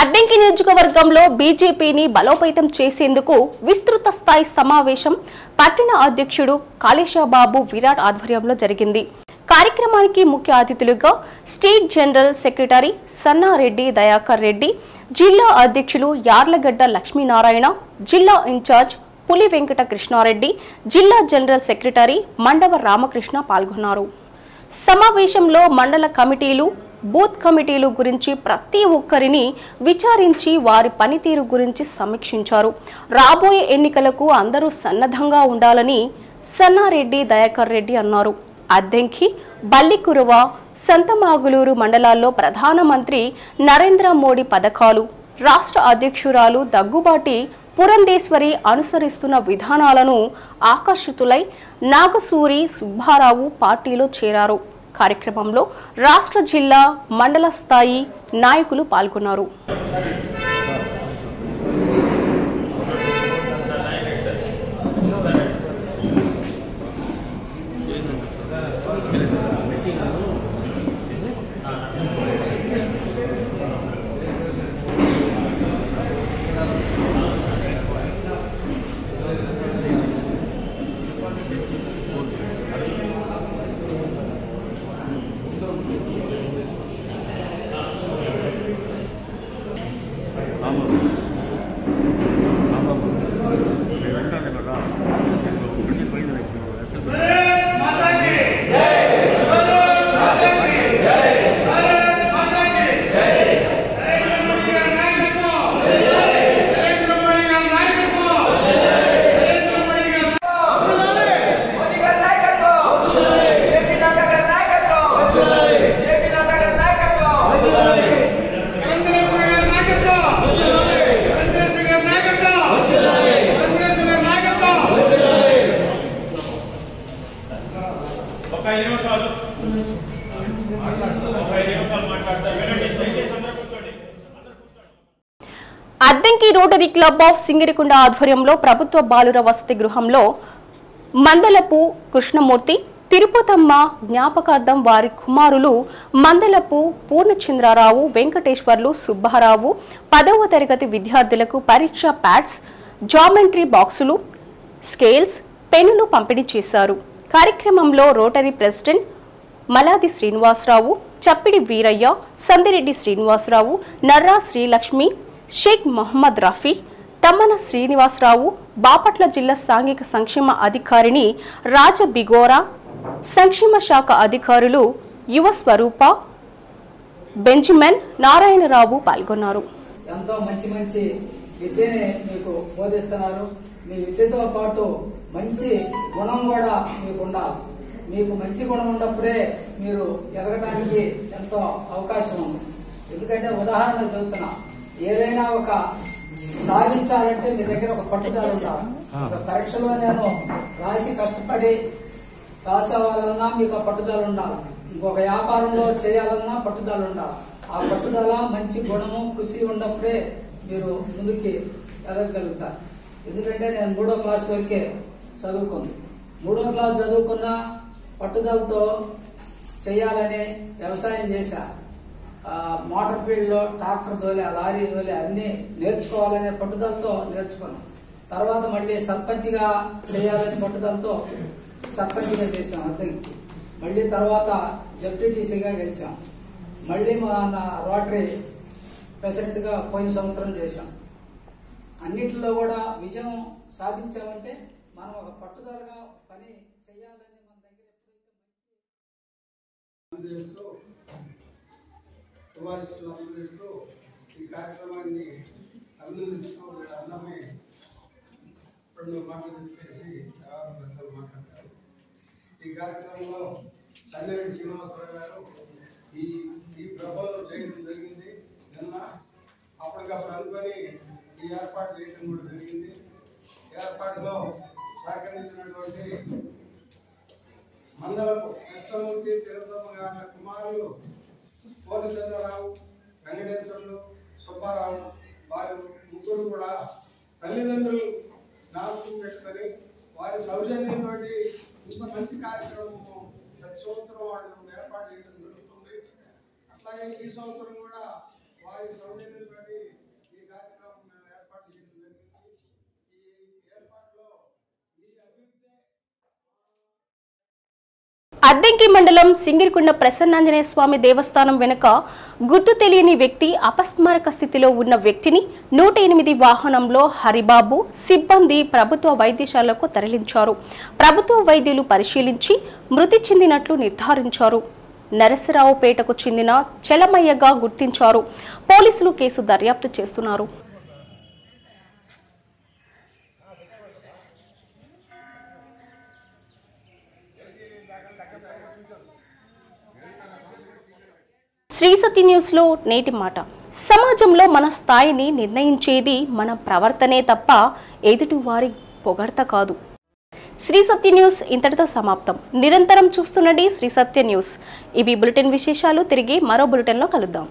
అద్దంకి నియోజకవర్గంలో బీజేపీని బలోపేతం చేసేందుకు విస్తృత స్థాయి సమావేశం పట్టణ అధ్యక్షుడు కాళేశబాబు విరాట్ ఆధ్వర్యంలో జరిగింది. కార్యక్రమానికి ముఖ్య అతిథులుగా state general secretary Sannareddy Dayakar Reddy, జిల్లా అధ్యక్షులు యార్లగడ్డ లక్ష్మీనారాయణ, జిల్లా ఇన్ఛార్జ్ పులి వెంకట కృష్ణారెడ్డి, జిల్లా జనరల్ సెక్రటరీ మండవ రామకృష్ణ పాల్గొన్నారు. సమావేశంలో మండల కమిటీలు, బూత్ కమిటీలు గురించి ప్రతి ఒక్కరిని విచారించి వారి పనితీరు గురించి సమీక్షించారు. రాబోయే ఎన్నికలకు అందరూ సన్నద్ధంగా ఉండాలని సన్నారెడ్డి దయాకర్ రెడ్డి అన్నారు. అద్దంకి, బల్లికురవ, సంతమాగులూరు మండలాల్లో ప్రధానమంత్రి నరేంద్ర మోడీ పథకాలు, రాష్ట్ర అధ్యక్షురాలు దగ్గుబాటి పురంధేశ్వరి అనుసరిస్తున్న విధానాలను ఆకర్షితులై నాగసూరి సుబ్బారావు పార్టీలో చేరారు. కార్యక్రమంలో రాష్ట్ర, జిల్లా, మండల స్థాయి నాయకులు పాల్గొన్నారు. Addanki rotary club of Singirikonda ఆధ్వర్యంలో ప్రభుత్వ బాలుర వసతి గృహంలో మందలపు కృష్ణమూర్తి తిరుపతమ్మ జ్ఞాపకార్థం వారి కుమారులు మందలపు పూర్ణచంద్రరావు వెంకటేశ్వర్లు సుబ్బారావు 10వ తరగతి విద్యార్థులకు పరీక్ష ప్యాడ్స్ జామెట్రీ బాక్సులు స్కేల్స్ పెన్నులు పంపిణీ చేశారు. కార్యక్రమంలో రోటరీ ప్రెసిడెంట్ మలాది శ్రీనివాసరావు, చప్పిడి వీరయ్య, సందిరెడ్డి శ్రీనివాసరావు, నర్రా శ్రీలక్ష్మి, షేక్ మొహమ్మద్ రఫీ, తమ్మన శ్రీనివాసరావు, బాపట్ల జిల్లా సాంఘిక సంక్షేమ అధికారిని రాజబిగోరా, సంక్షేమ శాఖ అధికారులు యువ స్వరూప, బెంజమిన్, నారాయణరావు పాల్గొన్నారు. ఎంతో మంచి మంచి విద్యని మీకు బోధిస్తున్నారు. మీ విద్యతో పాటు మంచి గుణం కూడా మీకు ఉండాలి. మీకు మంచి గుణం ఉన్నప్పుడే మీరు ఎదగడానికి ఎంతో అవకాశం ఉంది. ఎందుకంటే ఉదాహరణ చెబుతున్నా, ఏదైనా ఒక సాధించాలంటే మీ దగ్గర ఒక పట్టుదల ఉండాలి. ఒక పరీక్షలో నేను రాసి కష్టపడి పాస్ అవ్వాలన్నా మీకు ఆ పట్టుదల ఉండాలి. ఇంకొక వ్యాపారంలో చేయాలన్నా పట్టుదల ఉండాలి. ఆ పట్టుదల మంచి గుణము కృషి ఉన్నప్పుడే మీరు ముందుకి ఎదగలుగుతారు. ఎందుకంటే నేను 3వ క్లాస్ వరకే చదువుకుంది. 3వ క్లాస్ చదువుకున్న పట్టుదలతో చేయాలని వ్యవసాయం చేశా. మోటార్ ఫీల్డ్ లో ట్రాక్టర్ తోలే, లారీ తోలే అన్ని నేర్చుకోవాలనే పట్టుదలతో నేర్చుకున్నాం. తర్వాత మళ్ళీ సర్పంచ్గా చేయాలనే పట్టుదలతో సర్పంచ్గా చేశాం అద్దెకి. మళ్ళీ తర్వాత జెడ్పీటీసీగా గెలిచాం. మళ్ళీ మన రోటరీ ప్రెసిడెంట్గా పోయిన సంవత్సరం చేశాం. అన్నిటిలో కూడా విజయం సాధించామంటే మనం ఒక పట్టుదలగా పని చేయాలని మన దగ్గర ఈ కార్యక్రమాన్ని అభినందిస్తూ అందరినీ 2 మాటలు చెప్పేసి తర్వాత పెద్దలు మాట్లాడతారు. ఈ కార్యక్రమంలో సందిరెడ్డి శ్రీనివాసరావు గారు ఈ ప్రపోజల్ చేయడం జరిగింది. నిన్న అప్పటికప్పుడు అనుకొని ఈ ఏర్పాటు చేయడం కూడా జరిగింది. ఏర్పాటులో సహకరించినటువంటి మందలపు కృష్ణమూర్తి, తిరుపతమ్మ గారి కుమారులు పూర్ణచంద్రరావు, వెంకటేశ్వర్లు, సుబ్బారావు వారు ముగ్గురు కూడా తల్లిదండ్రులు జ్ఞాపకం పెట్టుకొని వారి సౌజన్యంతో ఇంత మంచి కార్యక్రమము ప్రతి సంవత్సరం వాళ్ళు ఏర్పాటు చేయడం జరుగుతుంది. అట్లాగే ఈ సంవత్సరం కూడా వారి సౌజన్యంతో ఈ కార్యక్రమం మేము ఏర్పాటు చేయడం జరిగింది. ఈ ఏర్పాటులో ఈ అభివృద్ధి అద్దంకి మండలం సింగిరికొండ ప్రసన్నాంజనేయ స్వామి దేవస్థానం వెనుక గుర్తు తెలియని వ్యక్తి అపస్మారక స్థితిలో ఉన్న వ్యక్తిని 108 వాహనంలో హరిబాబు సిబ్బంది ప్రభుత్వ వైద్యశాలకు తరలించారు. ప్రభుత్వ వైద్యులు పరిశీలించి మృతి చెందినట్లు నిర్ధారించారు. నరసరావుపేటకు చెందిన చలమయ్యగా గుర్తించారు. పోలీసులు కేసు దర్యాప్తు చేస్తున్నారు. శ్రీ సత్య న్యూస్ లో నేటి మాట. సమాజంలో మన స్థాయిని నిర్ణయించేది మన ప్రవర్తనే తప్ప ఎదుటి వారి పొగడ్త కాదు. శ్రీ సత్య న్యూస్ ఇంతటితో సమాప్తం. నిరంతరం చూస్తుండండి శ్రీ సత్య న్యూస్. ఇవి బులెటిన్ విశేషాలు. తిరిగి మరో బులెటిన్లో కలుద్దాం.